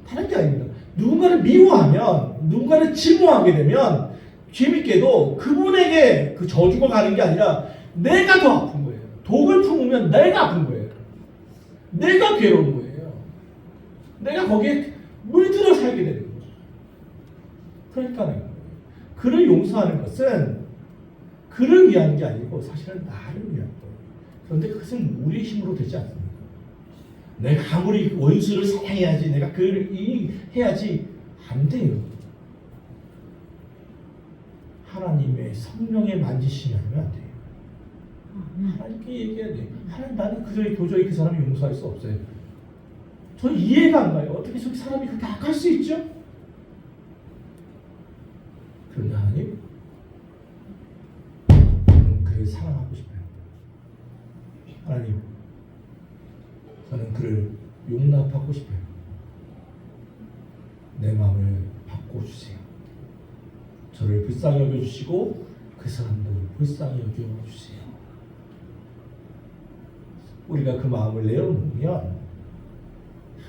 S2: 다른 게 아닙니다. 누군가를 미워하면, 누군가를 증오하게 되면 재밌게도 그분에게 그 저주가 가는 게 아니라 내가 더 아픈 거예요. 독을 품으면 내가 아픈 거예요. 내가 괴로운 거예요. 내가 거기에 물들어 살게 되는 거예요. 그러니까 그를 용서하는 것은 그를 위한 게 아니고 사실은 나를 위한 거예요. 그런데 그것은 우리의 힘으로 되지 않습니다. 내가 아무리 원수를 사랑해야지, 내가 그를 해야지 안 돼요. 하나님의 성령의 만지심이 아니면 안 돼요. 하나님께 얘기해야 돼요. 하나님, 나는 도저히 그 사람을 용서할 수 없어요. 저는 이해가 안 가요. 어떻게 저기 사람이 그렇게 악할 수 있죠? 그런데 하나님, 하나님, 저는 그를 용납하고 싶어요. 내 마음을 바꿔주세요. 저를 불쌍히 여겨주시고 그 사람도 불쌍히 여겨주세요. 우리가 그 마음을 내어놓으면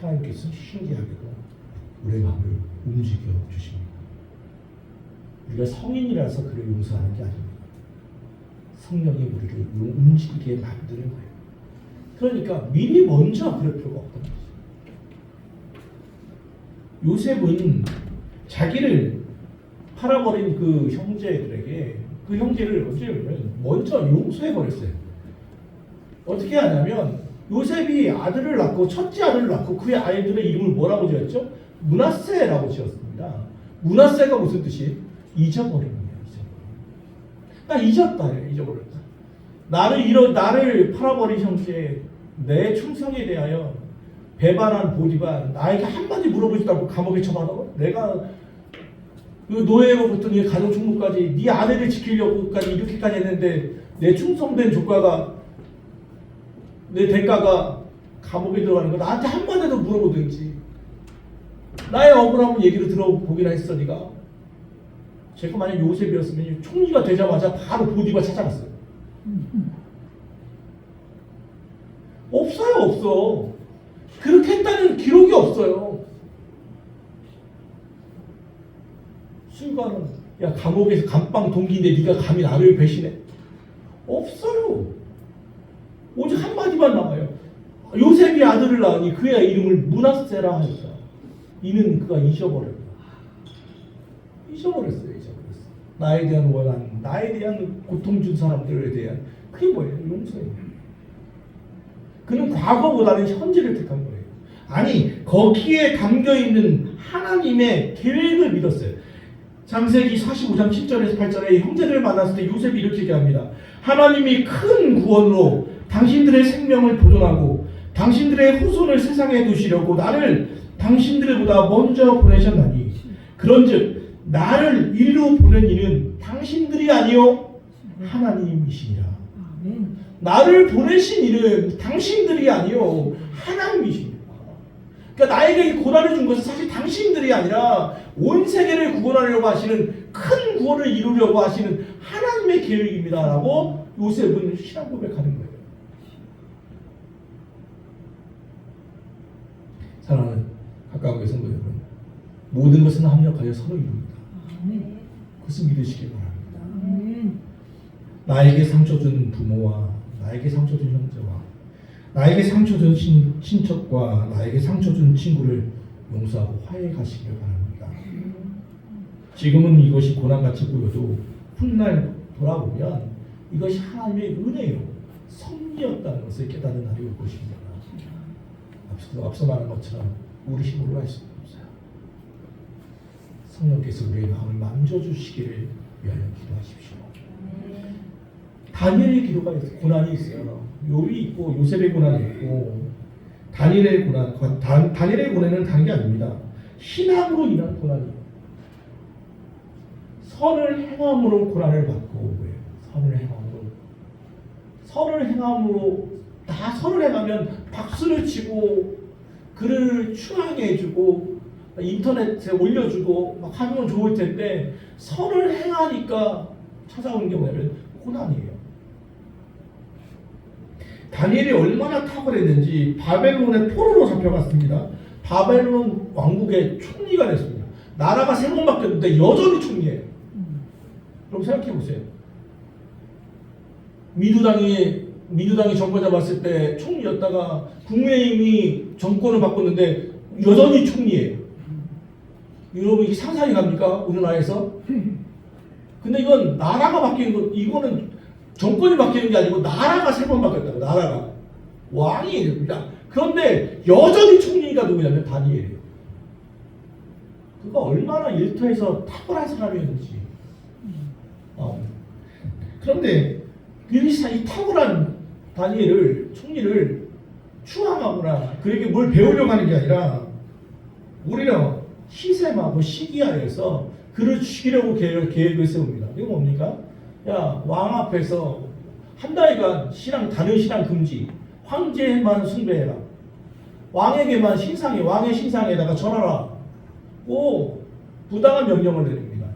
S2: 하나님께서 신기하게도 우리의 마음을 움직여 주십니다. 우리가 성인이라서 그를 용서하는 게 아닙니다. 성령이 우리를 움직이게 만드는 거예요. 그러니까 미리 먼저 그럴 필요가 없다는 거죠. 요셉은 자기를 팔아버린 그 형제들에게 그 형제를 먼저 용서해버렸어요. 어떻게 하냐면 요셉이 아들을 낳고 첫째 아들을 낳고 그의 아이들의 이름을 뭐라고 지었죠? 므낫세라고 지었습니다. 므낫세가 무슨 뜻이? 잊어버리는 거예요. 나 잊었다. 잊어버렸다. 나를 팔아버린 형제 내 충성에 대하여 배반한 보디발 나에게 한마디 물어보지도 않고 감옥에 처박아도 내가 그 노예로부터 네 가족 충무까지 네 아내를 지키려고까지 이렇게까지 했는데 내 충성된 조과가 내 대가가 감옥에 들어가는 거 나한테 한마디도 물어보든지 나의 억울함을 얘기를 들어보기나 했어. 네가 제가 만약 요셉이었으면 총리가 되자마자 바로 보디발 찾아갔어요. 없어요. 없어. 그렇게 했다는 기록이 없어요. 순간은 야 감옥에서 감방 동기인데 네가 감히 나를 배신해? 없어요. 오직 한마디만 나와요. 요셉이 아들을 낳으니 그의 이름을 므낫세라 하였다. 이는 그가 잊어버렸다. 잊어버렸어요. 나에 대한 원한, 나에 대한 고통 준 사람들에 대한 그게 뭐예요? 용서예요. 그는 과거보다는 현재를 택한 거예요. 아니 거기에 담겨있는 하나님의 계획을 믿었어요. 창세기 45장 7절에서 8절에 형제들을 만났을 때 요셉이 이렇게 얘기합니다. 하나님이 큰 구원으로 당신들의 생명을 보존하고 당신들의 후손을 세상에 두시려고 나를 당신들보다 먼저 보내셨나니 그런즉 나를 이리로 보낸 이는 당신들이 아니요 하나님이시니라. 나를 보내신 이는 당신들이 아니요 하나님이십니다. 그러니까 나에게 이 고난을 준 것은 사실 당신들이 아니라 온 세계를 구원하려고 하시는 큰 구원을 이루려고 하시는 하나님의 계획입니다 라고 요셉은 신앙 고백하는 거예요. 사랑하는 가까운 교회 성도 여러분, 모든 것은 합력하여 서로 이룹니다. 그것을 믿으시기 바랍니다. 나에게 상처 준 부모와 나에게 상처 준 형제와 나에게 상처 준 친척과 나에게 상처 준 친구를 용서하고 화해 가시길 바랍니다. 지금은 이것이 고난같이 보여도 훗날 돌아보면 이것이 하나님의 은혜요 섭리였다는 것을 깨닫는 날이 올 것입니다. 앞서 말한 것처럼 우리 힘으로 할 수는 없어요. 성령께서 우리의 마음을 만져주시기를 위하여 기도하십시오. 다니엘의 기도가 있어요. 고난이 있어요. 욥이 있고 요셉의 고난이 있고 다니엘의 고난. 다니엘의 고난은 다른 게 아닙니다. 신앙으로 인한 고난이에요. 선을 행함으로 고난을 받고 선을 행함으로 다 선을 행하면 박수를 치고 글을 추앙해 해주고 인터넷에 올려주고 막 하면 좋을 텐데 선을 행하니까 찾아오는 게 뭐냐면 고난이에요. 다니엘이 얼마나 탁월했는지 바벨론의 포로로 잡혀갔습니다. 바벨론 왕국의 총리가 됐습니다. 나라가 3번 바뀌었는데 여전히 총리예요. 그럼 생각해 보세요. 민주당이 정권 잡았을 때 총리였다가 국민의힘이 정권을 바꿨는데 여전히 총리예요. 여러분 이게 상상이 갑니까? 우리나라에서? 근데 이건 나라가 바뀌는 거, 이거는 정권이 바뀌는 게 아니고 나라가 3번 바뀌었다고. 나라가 왕이 됩니다. 그런데 여전히 총리가 누구냐면 다니엘이에요. 그가 얼마나 일터에서 탁월한 사람이었는지. 그런데 이 탁월한 다니엘을 총리를 추앙하거나 그에게 뭘 배우려고 하는 게 아니라 오히려 시세마고 시기하여서 그를 죽이려고 계획을 세웁니다. 이거 뭡니까? 야, 왕 앞에서 한 달간 신앙 다른 신앙 금지, 황제만 숭배해라, 왕에게만 신상에 왕의 신상에다가 절하라. 꼭 부당한 명령을 내립니다.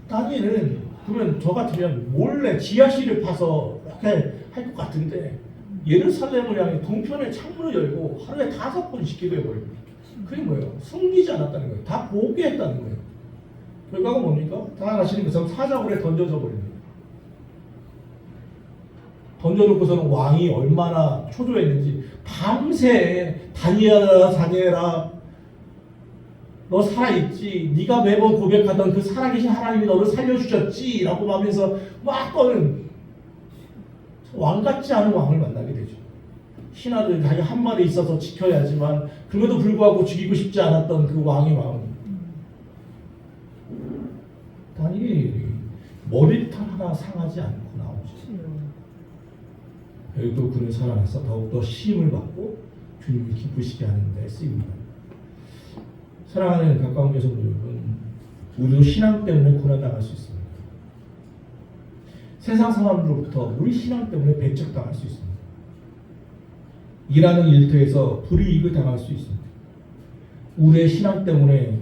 S2: 다니엘은 그러면 저 같으면 몰래 지하실을 파서 이렇게 할 것 같은데 예루살렘을 향해 동편에 창문을 열고 하루에 5번씩 기도해버립니다. 그게 뭐예요? 숨기지 않았다는 거예요. 다 보게 했다는 거예요. 결과가 뭡니까? 당황하시는 것처럼 사자굴에 던져져 버립니다. 던져놓고서는 왕이 얼마나 초조했는지 밤새 다니엘아 너 살아있지? 네가 매번 고백하던 그 살아계신 하나님이 너를 살려주셨지? 라고 하면서 막 떠는 왕 같지 않은 왕을 만나게 되죠. 신하들 자기 한 말에 있어서 지켜야지만 그럼에도 불구하고 죽이고 싶지 않았던 그 왕의 마음. 다니엘이 머리털 하나 상하지 않고 나오죠. 여기도 그를 살아나서 더욱더 시임을 받고 주님을 기쁘시게 하는 데 쓰입니다. 사랑하는 가까운 교성들 여러분, 우리도 신앙 때문에 고난당할 수 있습니다. 세상 사람들로부터 우리 신앙 때문에 배척당할 수 있습니다. 일하는 일터에서 불이익을 당할 수 있습니다. 우리의 신앙 때문에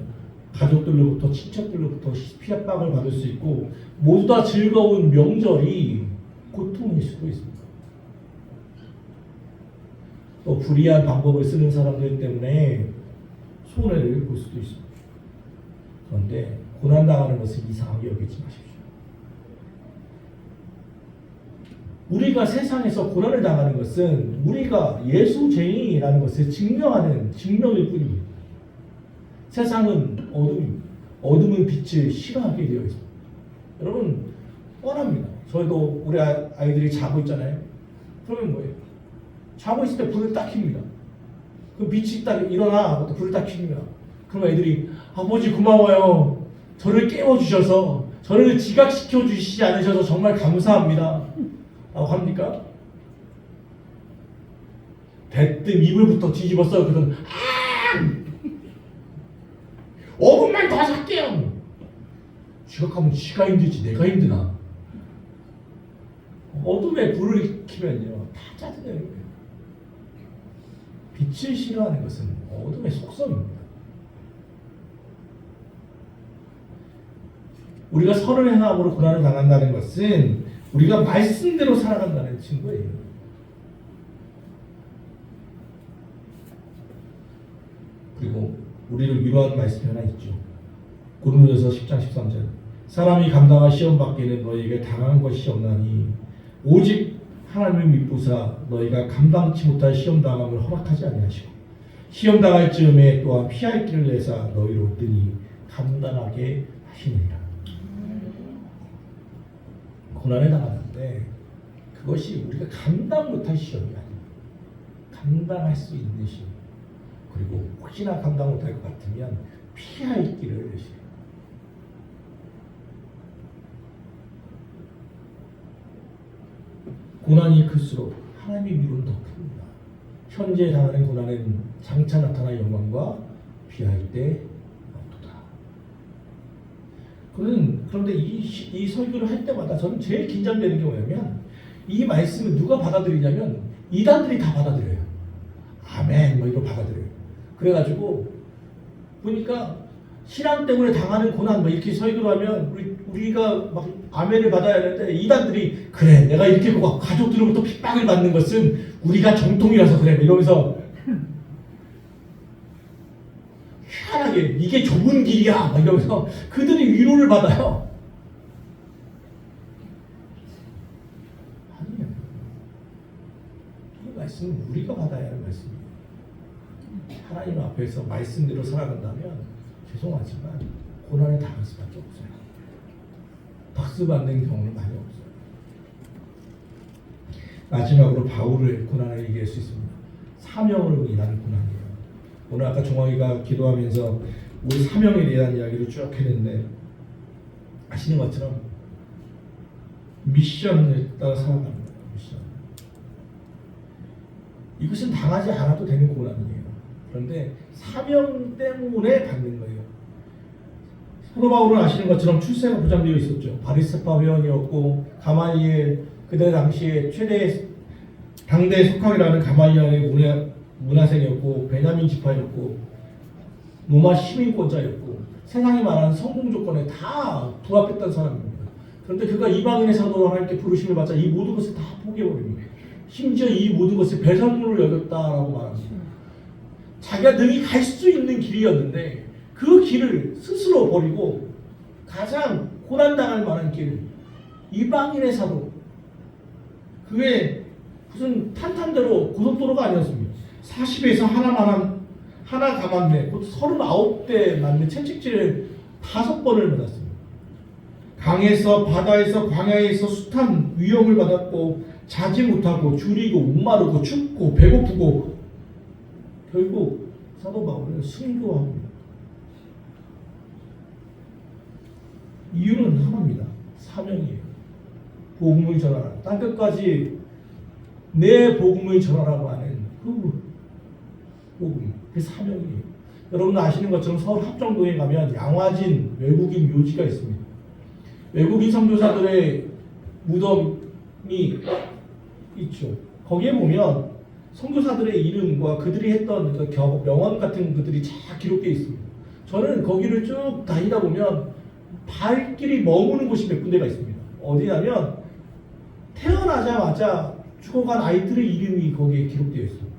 S2: 가족들로부터 친척들로부터 피압박을 받을 수 있고 모두 다 즐거운 명절이 고통일 수도 있습니다. 또 불의한 방법을 쓰는 사람들 때문에 손해를 볼 수도 있습니다. 그런데 고난당하는 것을 이상하게 여기지 마십시오. 우리가 세상에서 고난을 당하는 것은 우리가 예수쟁이라는 것을 증명하는 증명일 뿐입니다. 세상은 어둠입니다. 어둠은 빛을 싫어하게 되어 있습니다. 여러분 뻔합니다. 저희도 우리 아이들이 자고 있잖아요. 그러면 뭐예요? 자고 있을 때 불을 딱 켭니다. 그 빛이 딱 일어나 하고 또 불을 딱 켭니다. 그럼 애들이 아버지 고마워요. 저를 깨워주셔서 저를 지각시켜 주시지 않으셔서 정말 감사합니다. 라고 합니까? 대뜸 이불부터 뒤집었어요. 그러면 5분만 더 살게요. 지각하면 지가 힘들지 내가 힘드나. 어둠에 불을 켜면요 다 짜증내는 거예요. 빛을 싫어하는 것은 어둠의 속성입니다. 우리가 선을 행함으로 고난을 당한다는 것은 우리가 말씀대로 살아간다는 증거예요. 그리고 우리를 위로하는 말씀이 하나 있죠. 고린도전서 10장 13절 사람이 감당할 시험 받기는 너희에게 당한 것이 없나니 오직 하나님을 믿고사 너희가 감당치 못할 시험 당함을 허락하지 아니하시고 시험 당할 즈음에 또한 피할 길을 내사 너희로 뜨니 감당하게 하시느니라. 고난을 당하는데 그것이 우리가 감당 못할 시험이 아닙니다. 감당할 수 있는 시험. 그리고 혹시나 감당 못할 것 같으면 피할 길을 내시라. 고난이 클수록 하나님의 미로는 더 큽니다. 현재 당하는 고난은 장차 나타날 영광과 피할 때 없도다. 그런데 이 설교를 할 때마다 저는 제일 긴장되는 게 뭐냐면 이 말씀을 누가 받아들이냐면 이단들이 다 받아들여요. 아멘 뭐 이거 받아들여요. 그래가지고 보니까 신앙 때문에 당하는 고난 뭐 이렇게 설교를 하면 우리가 막 아멘을 받아야 하는데 이단들이 그래 내가 이렇게 가족들로부터 핍박을 받는 것은 우리가 정통이라서 그래 이러면서 희한하게 이게 좁은 길이야 막 이러면서 그들이 위로를 받아요. 아니에요. 이 말씀은 우리가 받아야 하는 말씀이에요. 하나님 앞에서 말씀대로 살아간다면 죄송하지만 고난에 당할 수밖에 없어요. 박수 받는 경우는 많이 없어요. 마지막으로 바울을 고난을 이길 수 있습니다. 사명으로 인한 고난이에요. 오늘 아까 종학이가 기도하면서 우리 사명에 대한 이야기를 쭉 했는데 아시는 것처럼 미션을 따라 살아가는 거예요. 미션. 이것은 당하지 않아도 되는 고난이에요. 그런데 사명 때문에 받는 거예요. 사도 바울은 아시는 것처럼 출세가 보장되어 있었죠. 바리새파 회원이었고 가말리엘 그때 당시에 최대 당대 석학이라는 가말리엘의 문화생이었고 베냐민 지파였고 로마 시민권자였고 세상이 말하는 성공 조건에 다 부합했던 사람입니다. 그런데 그가 이방인의 사도로 하나님께 부르심을 받자 이 모든 것을 다 포기해버립니다. 심지어 이 모든 것을 배설물로 여겼다라고 말합니다. 자기가 능히 갈 수 있는 길이었는데 그 길을 스스로 버리고 가장 고난당할 만한 길, 이방인의 사도, 그게 무슨 탄탄대로 고속도로가 아니었습니다. 40에서 하나 감았네, 곧 39대 맞는 채찍질을 5번을 받았습니다. 강에서 바다에서 광야에서 숱한 위험을 받았고 자지 못하고 줄이고 목마르고 춥고 배고프고 결국 사도 바울은 순교합니다. 이유는 하나입니다. 사명이에요. 복음을 전하라. 땅끝까지 내 복음을 전하라고 하는 그 복음, 그 사명이에요. 여러분 아시는 것처럼 서울 합정동에 가면 양화진 외국인 묘지가 있습니다. 외국인 선교사들의 무덤이 있죠. 거기에 보면 선교사들의 이름과 그들이 했던 그 명언 같은 것들이 다 기록되어 있습니다. 저는 거기를 쭉 다니다 보면 발길이 머무는 곳이 몇 군데가 있습니다. 어디냐면 태어나자마자 죽어간 아이들의 이름이 거기에 기록되어 있습니다.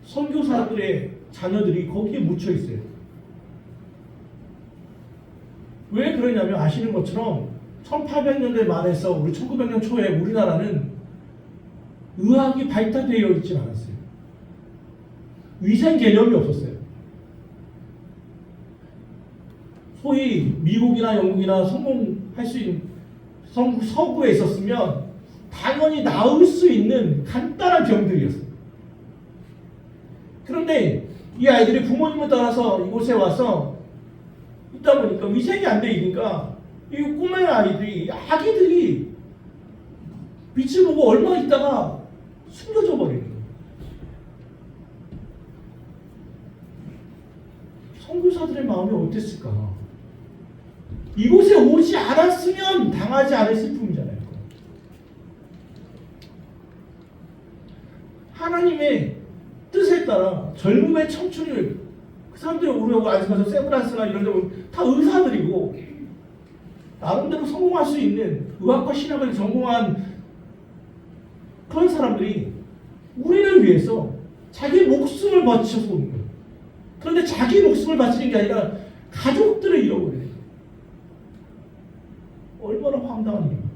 S2: 선교사들의 자녀들이 거기에 묻혀 있어요. 왜 그러냐면 아시는 것처럼 1800년대 말에서 우리 1900년 초에 우리나라는 의학이 발달되어 있지 않았어요. 위생 개념이 없었어요. 소위 미국이나 영국이나 성공할 수 있는 서구에 있었으면 당연히 나을 수 있는 간단한 병들이었어요. 그런데 이 아이들이 부모님을 따라서 이곳에 와서 있다 보니까 위생이 안 되니까 이 꼬마의 아이들이, 아기들이 빛을 보고 얼마 있다가 숨겨져 버리는 거예요. 선교사들의 마음이 어땠을까? 이곳에 오지 않았으면 당하지 않을 슬픔이잖아요. 하나님의 뜻에 따라 젊음의 청춘을, 그 사람들이 우리하고 아직까지 세브란스나 이런 데 보면 다 의사들이고 나름대로 성공할 수 있는 의학과 신학을 전공한 그런 사람들이 우리를 위해서 자기 목숨을 바쳐서 오는 거예요. 그런데 자기 목숨을 바치는 게 아니라 가족들을 잃어버려요. 얼마나 황당한 일입니까?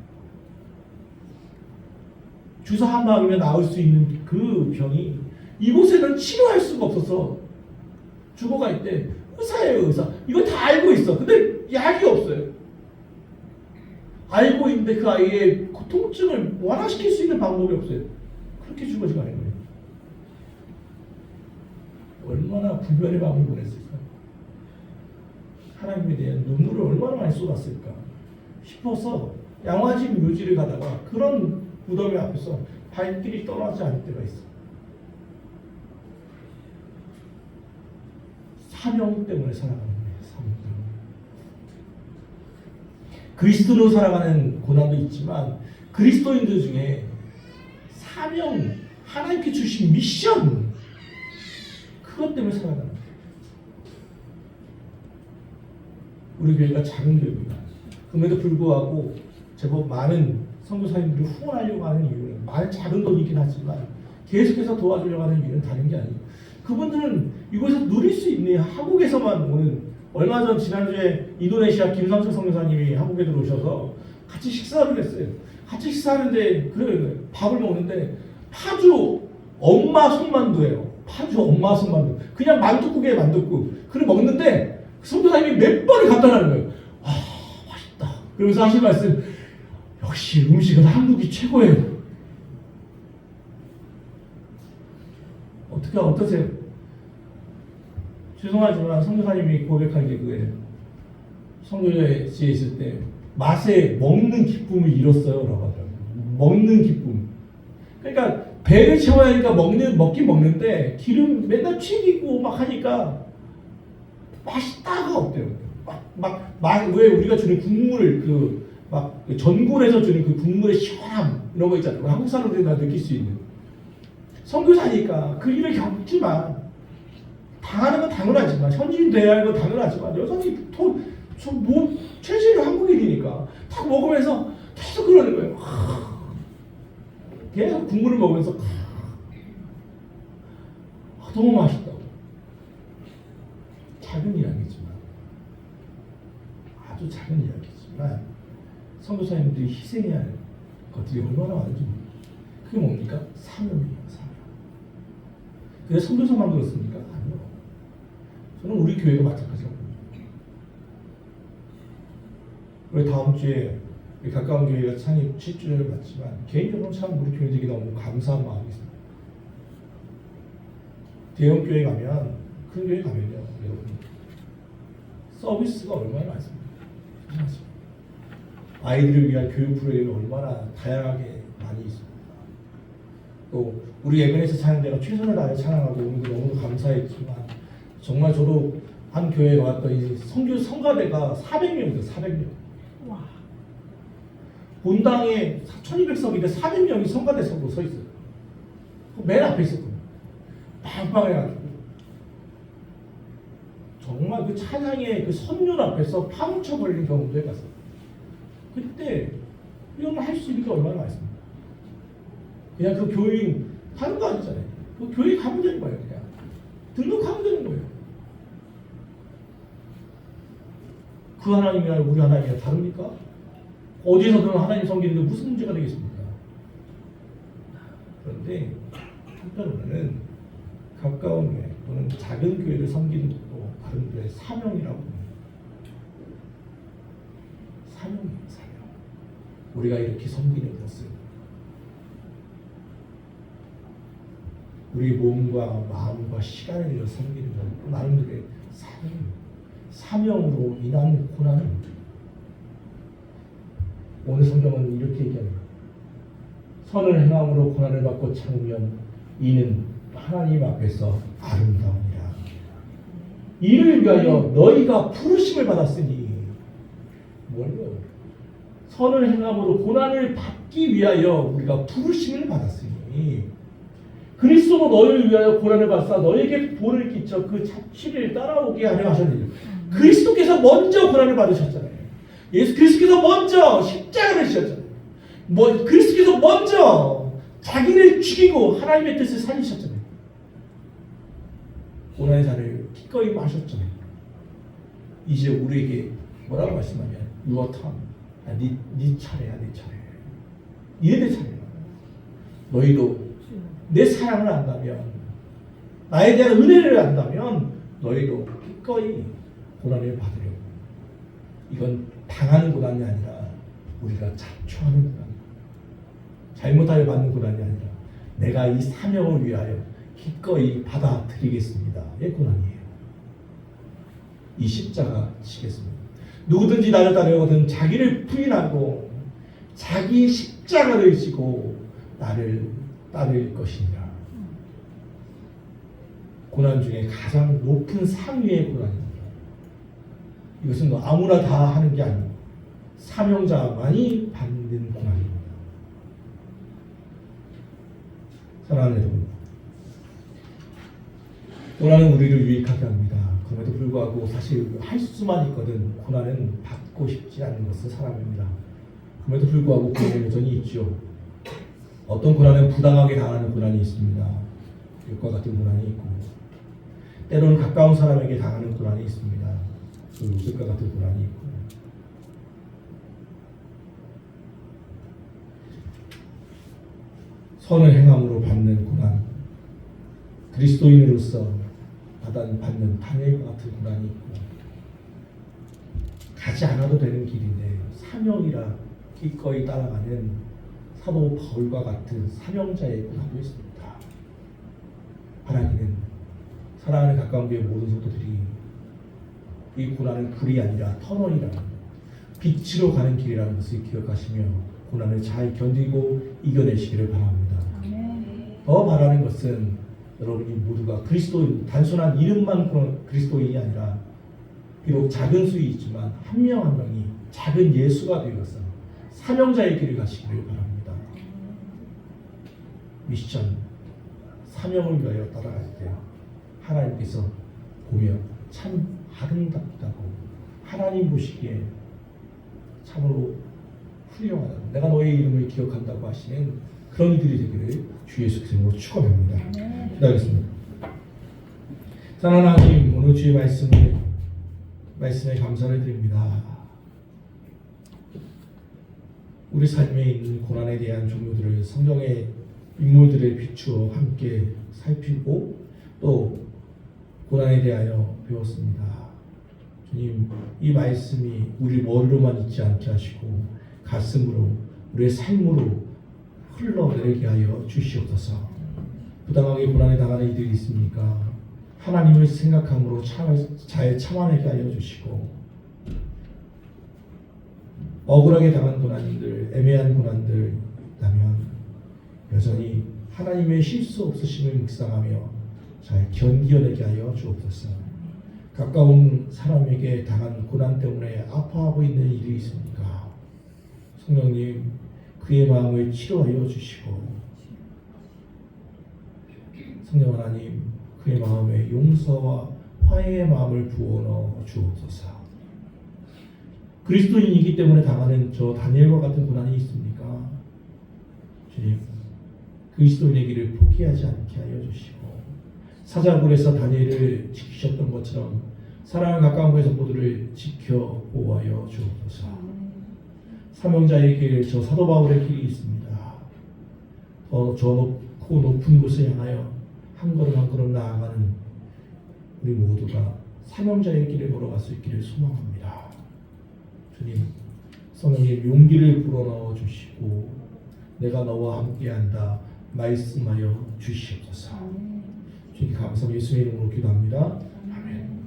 S2: 주사 한 방이면 나을 수 있는 그 병이 이곳에는 치료할 수가 없어서 죽어갈 때 의사예요, 의사. 이거 다 알고 있어. 근데 약이 없어요. 알고 있는데 그 아이의 통증을 완화시킬 수 있는 방법이 없어요. 그렇게 죽어지가는 거예요. 얼마나 불변의 밤을 보냈을까? 하나님에 대한 눈물을 얼마나 많이 쏟았을까 싶어서 양화진 묘지를 가다가 그런 무덤의 앞에서 발길이 떠나지 않을 때가 있어. 사명 때문에 살아가는 거예요. 사명 때문에. 그리스도로 살아가는 고난도 있지만 그리스도인들 중에 사명, 하나님께 주신 미션, 그것 때문에 살아가는 거예요. 우리 교회가 작은 교회입니다. 그럼에도 불구하고 제법 많은 선교사님들을 후원하려고 하는 이유는, 많은 작은 돈이긴 하지만 계속해서 도와주려고 하는 이유는 다른 게 아니에요. 그분들은 이곳에서 누릴 수 있는, 한국에서만 오는, 얼마 전 지난주에 인도네시아 김상철 선교사님이 한국에 들어오셔서 같이 식사를 했어요. 같이 식사하는데 그래 밥을 먹는데 파주 엄마 손만두예요. 파주 엄마 손만두. 그냥 만둣국에 만둣국. 그걸 먹는데 선교사님이 몇 번을 감탄하는 거예요. 와, 맛있다. 그러면서 하신 말씀, 역시 음식은 한국이 최고예요. 어떠세요? 죄송하지만 선교사님이 고백한 게 그거예요. 선교지에 있을 때 맛에 먹는 기쁨을 잃었어요 라고 하더라고요. 먹는 기쁨. 그러니까 배를 채워야 하니까 먹긴 먹는데 기름 맨날 튀기고 막 하니까 맛있다가 없대요. 왜 우리가 주는 국물 막 전골에서 주는 그 국물의 시원함 이런 거 있잖아요. 한국 사람들이 다 느낄 수 있는. 선교사니까 그 일을 겪지만 당하는 건 당연하지만 현지인 돼야 하는 건 당연하지만 여전히 최신의 한국인이니까 딱 먹으면서 계속 그러는 거예요. 계속 국물을 먹으면서 너무 맛있다고. 작은 이야기지만 아주 작은 이야기지만 선교사님들이 희생해야 할 것들이 얼마나 많은지 그게 뭡니까? 사명이에요. 사명. 그래서 선교사만 그렇습니까? 아니요. 저는 우리 교회도 마찬가지라고 봅니다. 우리 다음 주에 우리 가까운 교회가 창립 7주년을 맞지만 개인적으로 참 우리 교회들에게 너무 감사한 마음이 있습니다. 대형 교회 가면 큰 교회 가면요 여러분 서비스가 얼마나 많습니까? 아이들을 위한 교육 프로그램이 얼마나 다양하게 많이 있습니다. 또 우리 예배에서 찬양대가 최선을 다해 찬양하고 오늘도 너무 감사했지만 정말 저도 한 교회에 왔더니 성가대가 400명이죠. 400명. 와. 본당에 1200석인데 400명이 성가대석으로 서 있어요. 맨 앞에 있었거든요. 빵빵해가지고 정말 그 찬양의 그 선율 앞에서 파묻혀 버리는 경우도 해봤어요. 그때 이런 걸 할 수 있는 게 얼마나 많습니까? 그냥 그 교인 다른 거 아니잖아요. 그 교회 가면 되는 거예요. 그냥 등록하면 되는 거예요. 그 하나님이랑 우리 하나님이랑 다릅니까? 어디서든 하나님 섬기는데 무슨 문제가 되겠습니까? 그런데 한편으로는 가까운 교회 또는 작은 교회를 섬기는 것도 다른 교회의 사명이라고 봅니다. 사명이에요. 사명. 우리가 이렇게 섬기는 것은 우리 몸과 마음과 시간을 들여 섬기는 것 나름대로의 사명으로 인한 고난은 오늘 성경은 이렇게 얘기합니다. 선을 행함으로 고난을 받고 참으면 이는 하나님 앞에서 아름다우니라. 이를 위하여 너희가 부르심을 받았으니 뭘요? 선을 행함으로 고난을 받기 위하여 우리가 부르심을 받았으니 그리스도로 너희를 위하여 고난을 받사 너에게 본을 끼쳐 그 자취를 따라오게 하려 하셨느니라. 그리스도께서 먼저 고난을 받으셨잖아요. 예수 그리스도께서 먼저 십자가를 지셨잖아요. 그리스도께서 먼저 자기를 죽이고 하나님의 뜻을 살리셨잖아요. 고난의 잔을 기꺼이 마셨잖아요. 이제 우리에게 뭐라고 말씀하면 Your turn. 네 차례야, 내 차례. 이래 내 차례야. 너희도 내 사랑을 안다면, 나에 대한 은혜를 안다면 너희도 기꺼이 고난을 받으려고. 이건 당하는 고난이 아니라 우리가 자초하는 고난. 잘못하여 받는 고난이 아니라 내가 이 사명을 위하여 기꺼이 받아들이겠습니다의 고난이에요. 이 십자가 지겠습니다. 누구든지 나를 따르거든 자기를 부인하고 자기 십자가를 지고 나를 따를 것이니라. 고난 중에 가장 높은 상위의 고난입니다. 이것은 아무나 다 하는 게 아니고 사명자만이 받는 고난입니다. 사랑하는 여러분, 고난은 우리를 유익하게 합니다. 그럼에도 불구하고 사실 할 수만 있거든 고난은 받고 싶지 않은 것은 사람입니다. 그럼에도 불구하고 고난은 여전히 있죠. 어떤 고난은 부당하게 당하는 고난이 있습니다. 욕과 같은 고난이 있고 때로는 가까운 사람에게 당하는 고난이 있습니다. 또 요셉과 같은 고난이 있고 선을 행함으로 받는 고난, 그리스도인으로서 받는 다니엘과 같은 고난이 있고 가지 않아도 되는 길인데 사명이라 기꺼이 따라가는 사도 바울과 같은 사명자의 고난도 있습니다. 바라기는 사랑하는 가까운 교회 모든 성도들이 이 고난은 불이 아니라 터널이라는 빛으로 가는 길이라는 것을 기억하시며 고난을 잘 견디고 이겨내시기를 바랍니다. 더 바라는 것은 여러분이 모두가 그리스도인, 단순한 이름만 그리스도인이 아니라 비록 작은 수이 있지만 한 명 한 명이 작은 예수가 되어서 사명자의 길을 가시기를 바랍니다. 미션, 사명을 위하여 따라갈 때 하나님께서 보면 참 아름답다고, 하나님 보시기에 참으로 훌륭하다고, 내가 너의 이름을 기억한다고 하시는 그런 이들이 되기를 주 예수 그리스도로 축원합니다. 기도하겠습니다. 사랑하는 하나님, 오늘 주의 말씀에 감사를 드립니다. 우리 삶에 있는 고난에 대한 종류들을 성경의 인물들을 비추어 함께 살피고 또 고난에 대하여 배웠습니다. 주님, 이 말씀이 우리 머리로만 있지 않게 하시고 가슴으로, 우리의 삶으로 흘러내리게 하여 주시옵소서. 부당하게 고난에 당하는 이들이 있습니까? 하나님을 생각함으로 잘 참아내게 하여 주시고, 억울하게 당한 고난들, 애매한 고난들 있다면 여전히 하나님의 실수 없으심을 묵상하며 잘 견디어내게 하여 주옵소서. 가까운 사람에게 당한 고난 때문에 아파하고 있는 일이 있습니까? 성령님, 그의 마음을 치료하여 주시고, 성령 하나님, 그의 마음에 용서와 화해의 마음을 부어넣어 주옵소서. 그리스도인이기 때문에 당하는 저 다니엘과 같은 고난이 있습니까? 주님, 그리스도인의 길을 포기하지 않게 하여 주시고, 사자굴에서 다니엘을 지키셨던 것처럼 사랑을 가까운 곳에서 모두를 지켜 보호하여 주옵소서. 사명자의 길, 저 사도 바울의 길이 있습니다. 저 높고 높은 곳을 향하여 한 걸음 한 걸음 나아가는 우리 모두가 사명자의 길을 걸어갈 수 있기를 소망합니다. 주님, 성령님 용기를 불어넣어 주시고 내가 너와 함께한다 말씀하여 주시옵소서. 주님 감사합니다. 예수의 이름으로 기도합니다. 아멘.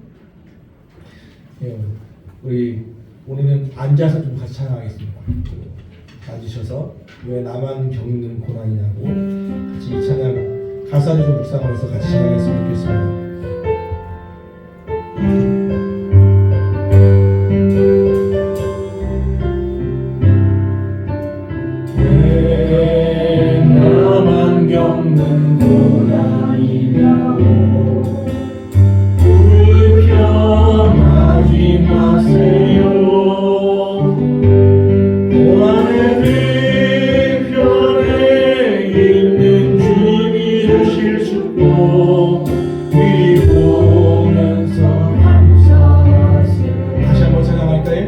S2: 예, 우리 오늘은 앉아서 좀 같이 찬양하겠습니다. 앉으셔서 왜 나만 겪는 고난이냐고 같이 이 찬양 가사를 좀 묵상하면서 같이 찬양했으면 좋겠습니다. 왜 나만 겪는 고난이냐고 불평하지 마세요. 고난의 뒤편에 있는 주님이 주실 축복 이리 보면서 감사하세요. 다시 한번 찬양할까요?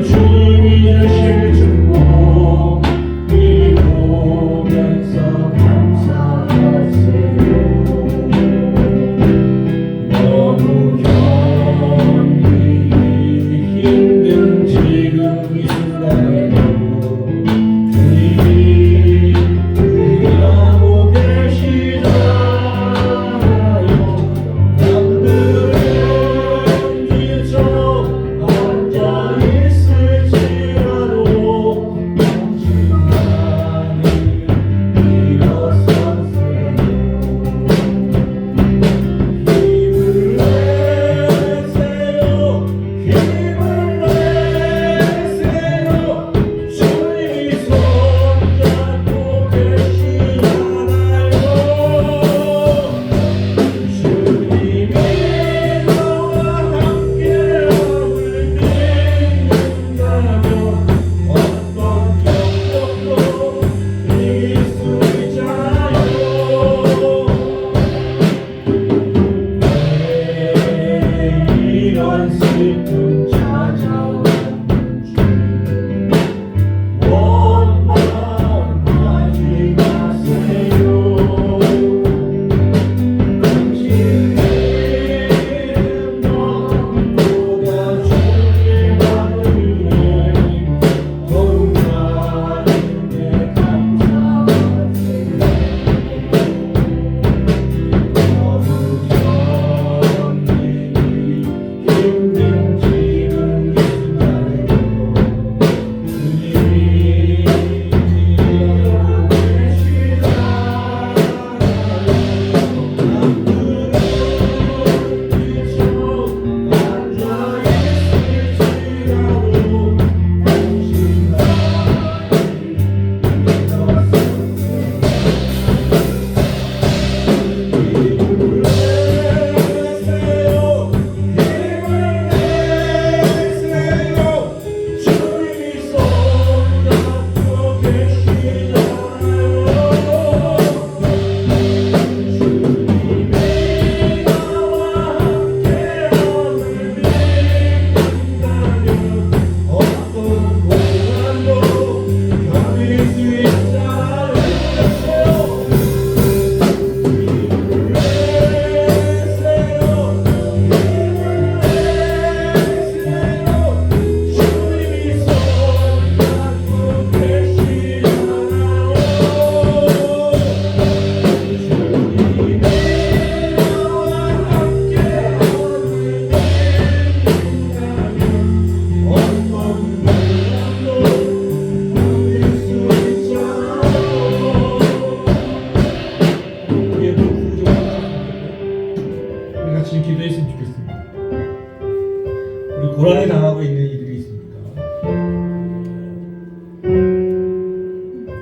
S3: 주실 축복 이리 보면서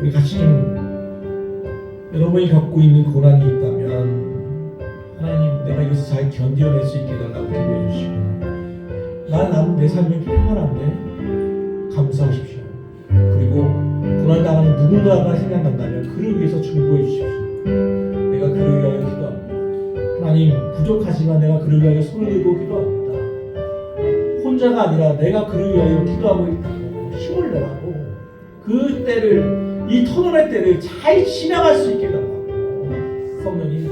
S2: 우리 같이 좀 여러분이 갖고 있는 고난이 있다면 하나님 내가 이것을 잘 견뎌낼 수 있게 해달라고 기도해 주시고 나는 내 삶이 평안한데 감사하십시오. 그리고 고난당하는 누군가가 생각난다면 그를 위해서 중보해 주십시오. 내가 그를 위하여 기도합니다. 하나님 부족하지만 내가 그를 위하여 손을 들고 기도합니다. 혼자가 아니라 내가 그를 위하여 기도하고 있다고 힘을 내라고 그 때를 이 터널의 때를 잘 지나갈 수 있게 해달라고 성령님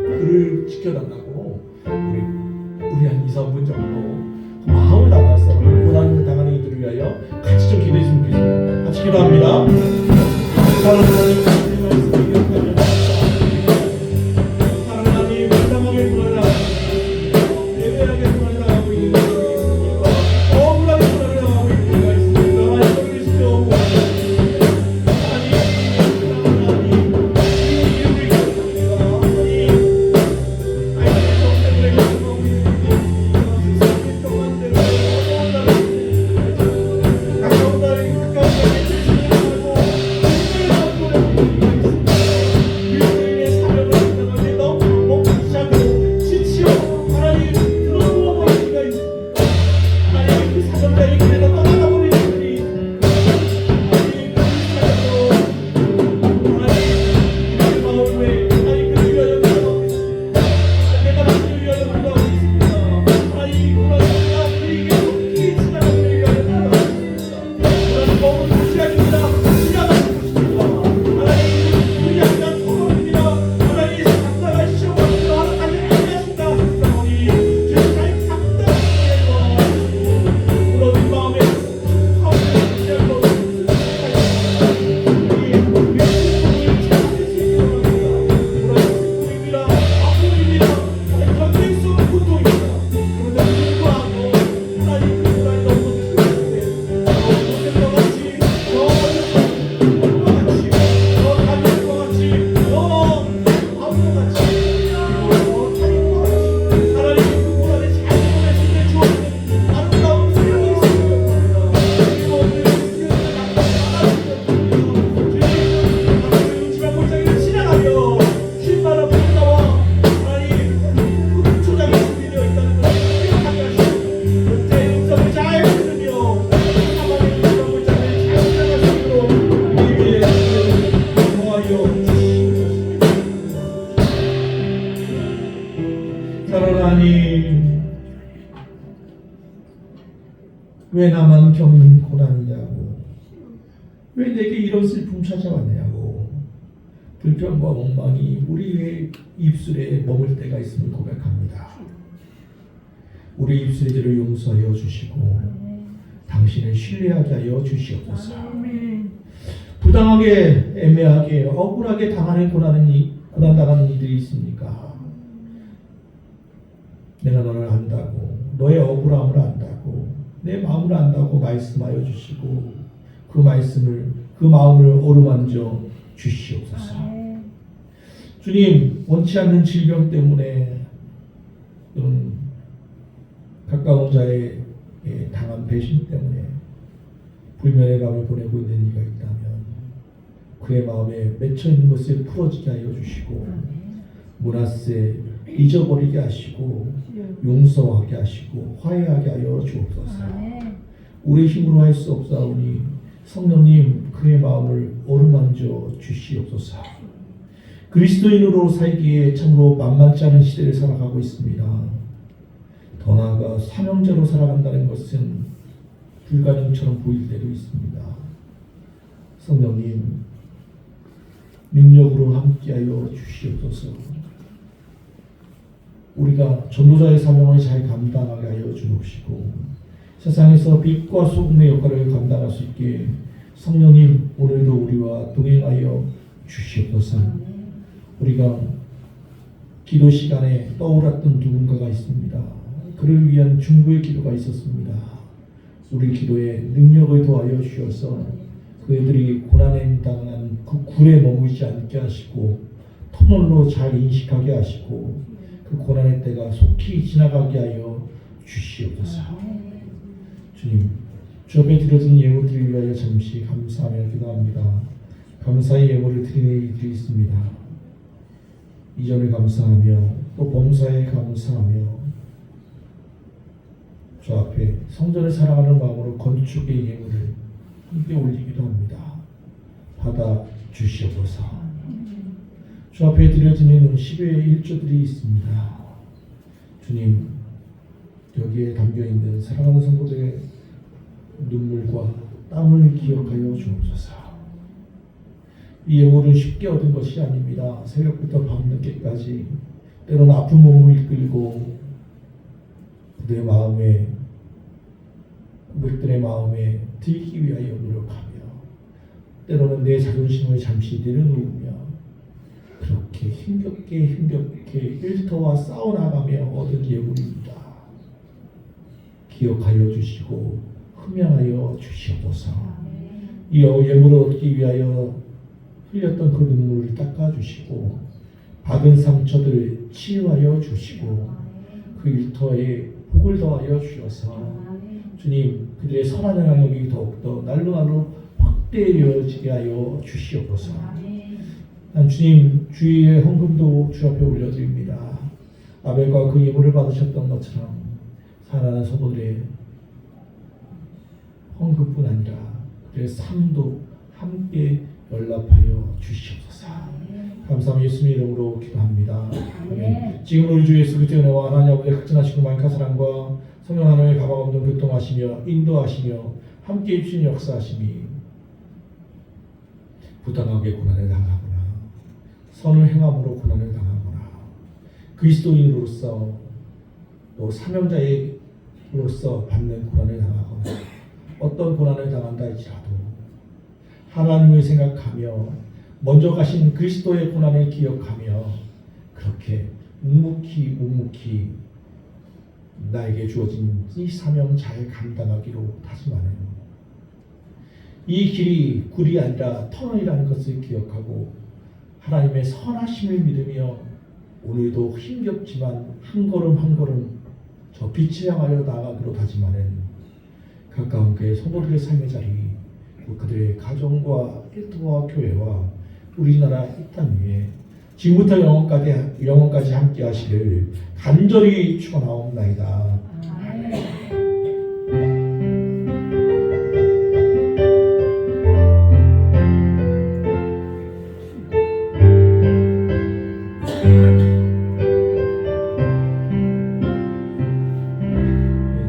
S2: 그를 지켜달라고 우리 한 2, 3분 정도 마음을 담아서 고난을 당하는 이들을 위하여 같이 좀 기도했으면 좋겠습니다. 같이 기도합니다. 사랑하는 하나님, 하나님 불쌍하게 고난을 당하고 예배하게 고난을 당하고 있는 것이 있습니까? 억울하게 고난을 당하고 있는 것가 있습니까? 하나님 주시오. 하나님 왜 나만 겪는 고난이냐고 왜 내게 이런 슬픔 찾아왔냐고 불평과 원망이 우리의 입술에 머물 때가 있음을 고백합니다. 우리 입술의 죄를 용서하여 주시고 당신을 신뢰하게 하여 주시옵소서. 부당하게 애매하게 억울하게 당하는 고난당하는 이들이 있습니까? 내가 너를 안다고 너의 억울함을 안다고 내 마음을 안다고 말씀하여 주시고 그 마음을 어루만져 주시옵소서. 주님 원치 않는 질병 때문에 또는 가까운 자의 당한 배신 때문에 불면의 밤을 보내고 있는 이가 있다면 그의 마음에 맺혀 있는 것을 풀어지게 하여 주시고 문하세 잊어버리게 하시고 용서하게 하시고 화해하게 하여 주옵소서. 우리 힘으로 할 수 없사오니 성령님 그의 마음을 어루만져 주시옵소서. 그리스도인으로 살기에 참으로 만만치 않은 시대를 살아가고 있습니다. 더 나아가 사명자로 살아간다는 것은 불가능처럼 보일 때도 있습니다. 성령님 능력으로 함께하여 주시옵소서. 우리가 전도자의 사명을 잘 감당하게 하여 주옵시고 세상에서 빛과 소금의 역할을 감당할 수 있게 성령님 오늘도 우리와 동행하여 주시옵소서. 우리가 기도 시간에 떠올랐던 누군가가 있습니다. 그를 위한 중보의 기도가 있었습니다. 우리 기도에 능력을 더하여 주셔서 그들이 고난에 당한 그 굴에 머물지 않게 하시고 터널로 잘 인식하게 하시고 그 고난의 때가 속히 지나가게 하여 주시옵소서. 주님, 주 앞에 드려진 예물들을 위하여 잠시 감사하며 기도합니다. 감사의 예물을 드리는 이들이 있습니다. 이전을 감사하며 또 범사에 감사하며 주 앞에 성전을 사랑하는 마음으로 건축의 예물을 함께 올리기도 합니다. 받아 주시옵소서. 주 앞에 드려지는 10의 1조들이 있습니다. 주님, 여기에 담겨있는 사랑하는 성도들의 눈물과 땀을 기억하여 주옵소서. 이 예물은 쉽게 얻은 것이 아닙니다. 새벽부터 밤늦게까지 때로는 아픈 몸을 이끌고 그들의 마음에, 고백들의 마음에 들기 위하여 노력하며 때로는 내 자존심을 잠시 내려놓으며 그렇게 힘겹게 일터와 싸워나가며 얻은 예물입니다. 기억하여 주시고 흠양하여 주시옵소서. 이 예물을 얻기 위하여 흘렸던 그 눈물을 닦아주시고 받은 상처들을 치유하여 주시고 그 일터에 복을 더하여 주셔서 주님, 그들의 선한 영향력이 더욱더 날로 확대되어지게 하여 주시옵소서. 난 주님, 주의 헌금도 주 앞에 올려드립니다. 아벨과 그 예물을 받으셨던 것처럼 사랑하는 성도들의 헌금뿐 아니라 그들의 삶도 함께 연락하여 주시옵소서. 감사하며 예수님의 이름으로 기도합니다. 아멘. 지금 우리 주 예수 그리스도의 은혜와 하나님 아버지의 극진하시고 만카 사랑과 성령 하나님의 가방 없는 교통하시며 인도하시며 함께해 주신 역사하심이 부당하게 고난을 당하거나 선을 행함으로 고난을 당하거나 그리스도인으로서 또 사명자로서 받는 고난을 당하거나 어떤 고난을 당한다 할지라도 하나님을 생각하며 먼저 가신 그리스도의 고난을 기억하며 그렇게 묵묵히 나에게 주어진 이 사명 잘 감당하기로 다짐하는 이 길이 굴이 아니라 터널이라는 것을 기억하고 하나님의 선하심을 믿으며 오늘도 힘겹지만 한 걸음 저 빛을 향하여 나아가기로 다짐하는 가까운 교회 성도들의 삶의 자리, 그들의 가정과 일터와 교회와 우리나라 이 땅 위에 지금부터 영원까지 함께 하시를 간절히 축원하옵나이다.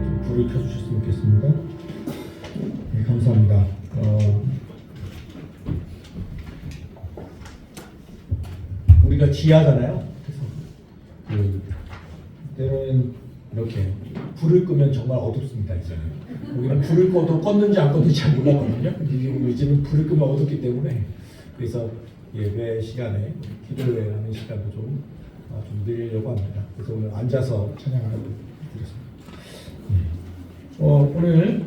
S2: 좀 불을 켜주셨으면 좋겠습니다. 네, 감사합니다. 우리가 지하잖아요. 그래서 때로는 이렇게 불을 끄면 정말 어둡습니다. 이제는 우리는 불을 꺼도 껐는지 안 껐는지 잘 몰랐거든요. 근데 이제는 불을 끄면 어둡기 때문에 그래서 예배 시간에 기도를 하는 시간도 좀 늘리려고 합니다. 그래서 오늘 앉아서 찬양하고 드렸습니다. 오늘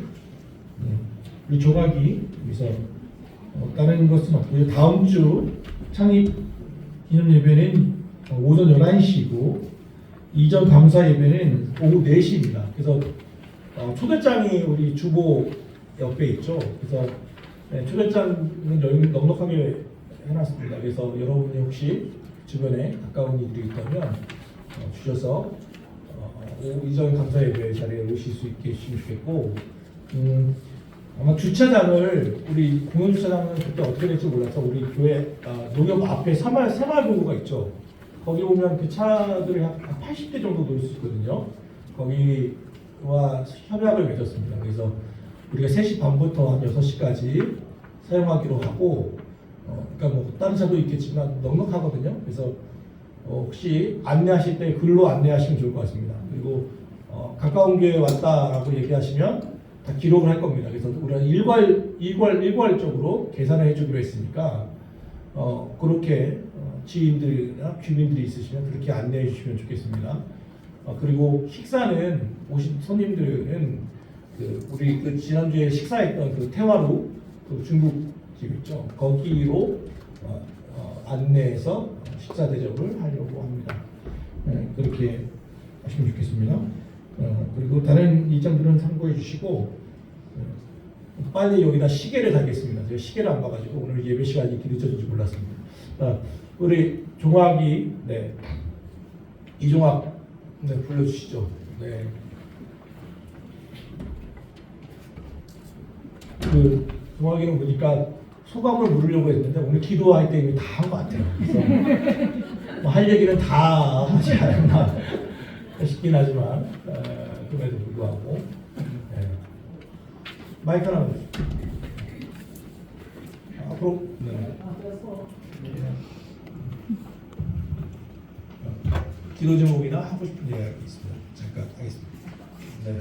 S2: 우리 조각이 여기서 다른 것은 없고요. 다음 주 창립 기념 예배는 오전 11시고 이전 감사 예배는 오후 4시입니다. 그래서 초대장이 우리 주보 옆에 있죠. 그래서 초대장은 넉넉하게 해놨습니다. 그래서 여러분이 혹시 주변에 가까운 이들이 있다면 주셔서 이전 감사 예배 자리에 오실 수 있게 해주시면 좋겠고 아마 주차장을 우리 공영 주차장은 그때 어떻게 될지 몰라서 우리 교회 농협 앞에 새마을공고가 있죠. 거기 오면 그 차들이 한 80대 정도 놓을 수 있거든요. 거기와 협약을 맺었습니다. 그래서 우리가 3시 반부터 한 6시까지 사용하기로 하고 그러니까 뭐 다른 차도 있겠지만 넉넉하거든요. 그래서 혹시 안내하실 때 글로 안내하시면 좋을 것 같습니다. 그리고 가까운 교회에 왔다라고 얘기하시면 다 기록을 할 겁니다. 그래서 우리가 일괄적으로 계산을 해주기로 했으니까 그렇게 지인들이나 주민들이 있으시면 그렇게 안내해 주시면 좋겠습니다. 그리고 식사는 오신 손님들은 우리 지난주에 식사했던 그 태화루 그 중국집 있죠. 거기로 안내해서 식사 대접을 하려고 합니다. 그렇게 하시면 좋겠습니다. 그리고 다른 일정들은 참고해 주시고 빨리 여기다 시계를 달겠습니다. 제가 시계를 안 봐가지고 오늘 예배 시간이 이렇게 늦어진지 몰랐습니다. 우리 종학이 네 이종학 네 불러주시죠. 네. 그 종학이는 보니까 소감을 물으려고 했는데 오늘 기도할 때 이미 다 한 것 같아요. 그래서 뭐 할 얘기는 다 하지 않았나 싶긴 하지만 그럼에도 불구하고 네. 마이크 하나 앞으로 네. 기도 제목이나 하고 싶은 얘기 있습니다. 잠깐 하겠습니다. 네.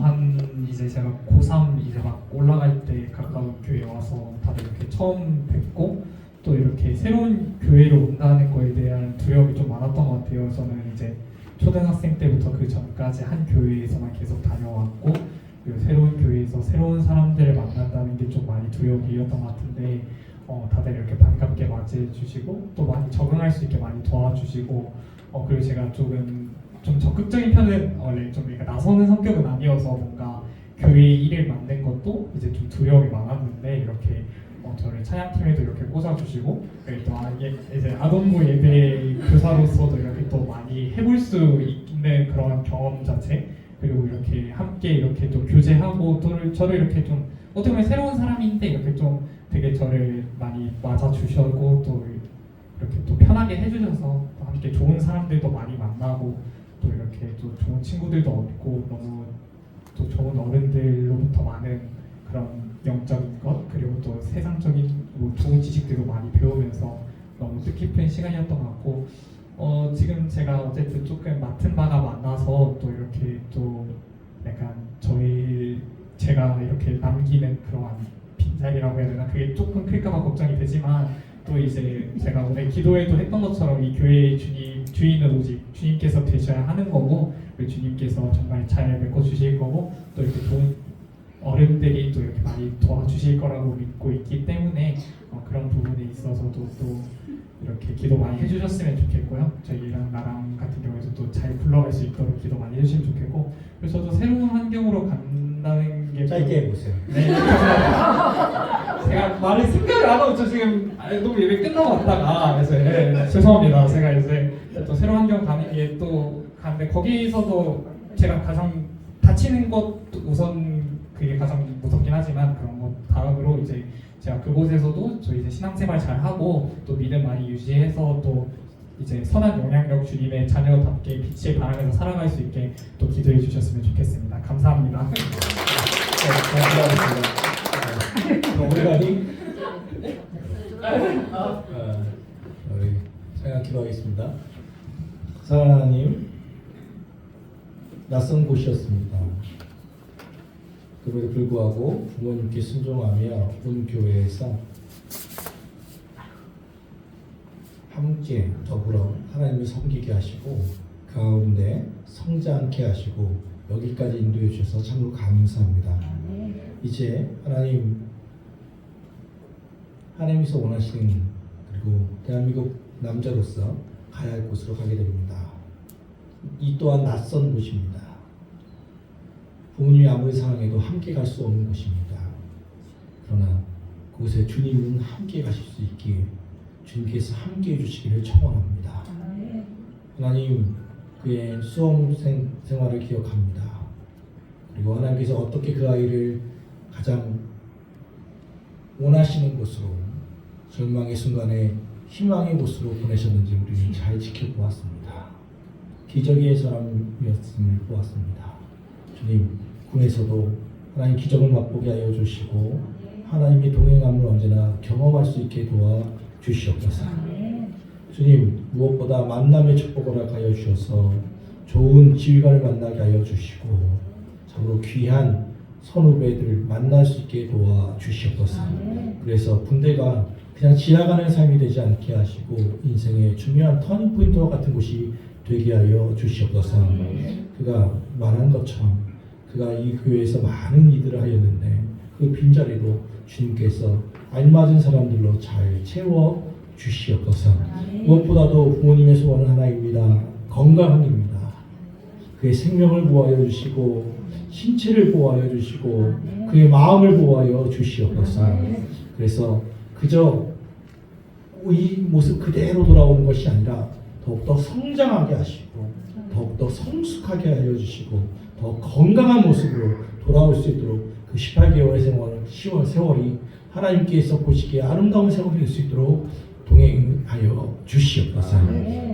S5: 한 이제 제가 고3 이제 막 올라갈 때 가까운 교회 와서 다들 이렇게 처음 뵙고 또 이렇게 새로운 교회로 온다는 거에 대한 두려움이 좀 많았던 것 같아요. 저는 이제 초등학생 때부터 그 전까지 한 교회에서만 계속 다녀왔고 그리고 새로운 교회에서 새로운 사람들을 만난다는 게 좀 많이 두려움이었던 것 같은데 다들 이렇게 반갑게 맞이해 주시고 또 많이 적응할 수 있게 많이 도와주시고 그리고 제가 조금 좀 적극적인 편은 원래 좀 그러니까 나서는 성격은 아니어서 뭔가 교회 일을 만든 것도 이제 좀 두려움이 많았는데 이렇게 저를 찬양팀에도 이렇게 꽂아주시고 그리고 또 이제 아동부 예배 교사로서도 이렇게 또 많이 해볼 수 있는 그런 경험 자체 그리고 이렇게 함께 이렇게 또 교제하고 또 저를 이렇게 좀 어떻게 보면 새로운 사람인데 이렇게 좀 되게 저를 많이 맞아주셨고 또 이렇게 또 편하게 해주셔서 또 함께 좋은 사람들도 많이 만나고 또 이렇게 또 좋은 친구들도 얻고 너무 또 좋은 어른들로부터 많은 그런 영적인 것 그리고 또 세상적인 뭐 좋은 지식들도 많이 배우면서 너무 뜻깊은 시간이었던 것 같고 지금 제가 어쨌든 조금 맡은 바가 많아서 또 이렇게 또 약간 제가 이렇게 남기는 그런 빈자리라고 해야 되나 그게 조금 클까봐 걱정이 되지만 또 이제 제가 오늘 기도에도 했던 것처럼 이 교회의 주인은 오직 주님께서 되셔야 하는 거고 그리고 주님께서 정말 잘 메꿔주실 거고 또 이렇게 좋은 어른들이 또 이렇게 많이 도와주실 거라고 믿고 있기 때문에 그런 부분에 있어서도 또 이렇게 기도 많이 해주셨으면 좋겠고요. 저희랑 나랑 같은 경우에도 또 잘 굴러갈 수 있도록 기도 많이 해주시면 좋겠고 그래서 저도 새로운 환경으로 간다는 게
S2: 짧게 해보세요.
S5: 네. 제가 말을 생각을 안 하고 저 지금 너무 예배 끝나고 왔다가 그래서 네, 죄송합니다. 제가 이제 또 새로운 환경 가는 게 또 가는데 거기서도 제가 가장 다치는 것 우선 그게 가장 무섭긴 하지만 그런 것 다음으로 이제 제가 그곳에서도 저 이제 신앙생활 잘 하고 또 믿음 많이 유지해서 또 이제 선한 영향력 주님의 자녀답게 빛을 발하면서 살아갈 수 있게 또 기도해 주셨으면 좋겠습니다. 감사합니다.
S2: 네, 감사합니다. 우리가니 우리 찬양 기도하겠습니다. 사랑하는 하나님, 낯선 곳이었습니다. 그럼에도 불구하고 부모님께 순종하며 온 교회에서 함께 더불어 하나님을 섬기게 하시고 그 가운데 성장케 하시고 여기까지 인도해 주셔서 참으로 감사합니다. 이제 하나님께서 원하시는 그리고 대한민국 남자로서 가야 할 곳으로 가게 됩니다. 이 또한 낯선 곳입니다. 부모님이 아무리 사랑해도 함께 갈 수 없는 곳입니다. 그러나 그곳에 주님은 함께 가실 수 있기에 주님께서 함께 해주시기를 청원합니다. 하나님, 그의 수험생 생활을 기억합니다. 그리고 하나님께서 어떻게 그 아이를 가장 원하시는 곳으로 절망의 순간에 희망의 곳으로 보내셨는지 우리는 잘 지켜보았습니다. 기적의 사람이었음을 보았습니다. 주님, 군에서도 하나님 기적을 맛보게 하여 주시고 하나님의 동행함을 언제나 경험할 수 있게 도와 주시옵소서. 주님, 무엇보다 만남의 축복을 허락하여 주셔서 좋은 지휘관을 만나게 하여 주시고 참으로 귀한 선후배들을 만날 수 있게 도와 주시옵소서. 그래서 군대가 그냥 지나가는 삶이 되지 않게 하시고 인생의 중요한 터닝포인트와 같은 곳이 되게 하여 주시옵소서. 그가 말한 것처럼 그가 이 교회에서 많은 일들을 하였는데 그 빈자리도 주님께서 알맞은 사람들로 잘 채워 주시옵소서. 무엇보다도 부모님의 소원은 하나입니다. 건강입니다. 그의 생명을 보호하여 주시고 신체를 보호하여 주시고 그의 마음을 보호하여 주시옵소서. 그래서 그저 이 모습 그대로 돌아오는 것이 아니라 더욱더 성장하게 하시고 더욱더 성숙하게 하여 주시고 더 건강한 모습으로 돌아올 수 있도록 그 18개월의 세월이 하나님께서 보시기에 아름다운 세월이 될 수 있도록 동행하여 주시옵소서.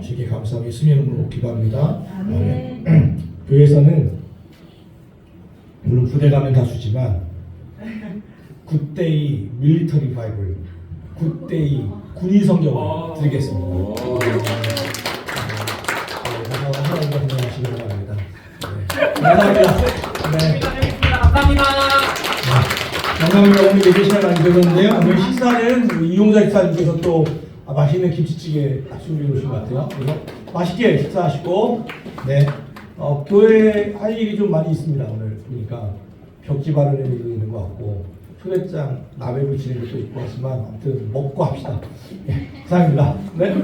S2: 주께 감사하며 예수님 이름으로 기도합니다. 아멘. 교회에서는 물론 부대 가면 다수지만 굿데이 밀리터리 바이블, 굿데이 군인 성경을 드리겠습니다. 그래서 하나님과 건강하시기 바랍니다. 감사합니다. 네.
S5: 감사합니다.
S2: 감사합니다. 오늘 예배 시간 많이 되었는데요. 오늘 식사는 이용자 집사님께서 또 맛있는 김치찌개 딱 준비해 오신 것 같아요. 그래서 맛있게 식사하시고, 네. 교회 할 일이 좀 많이 있습니다. 오늘 보니까 벽지 바르는 일도 있는 것 같고 초대장 나베 붙이는 것도 있고 하지만 아무튼 먹고 합시다. 네, 감사합니다. 네.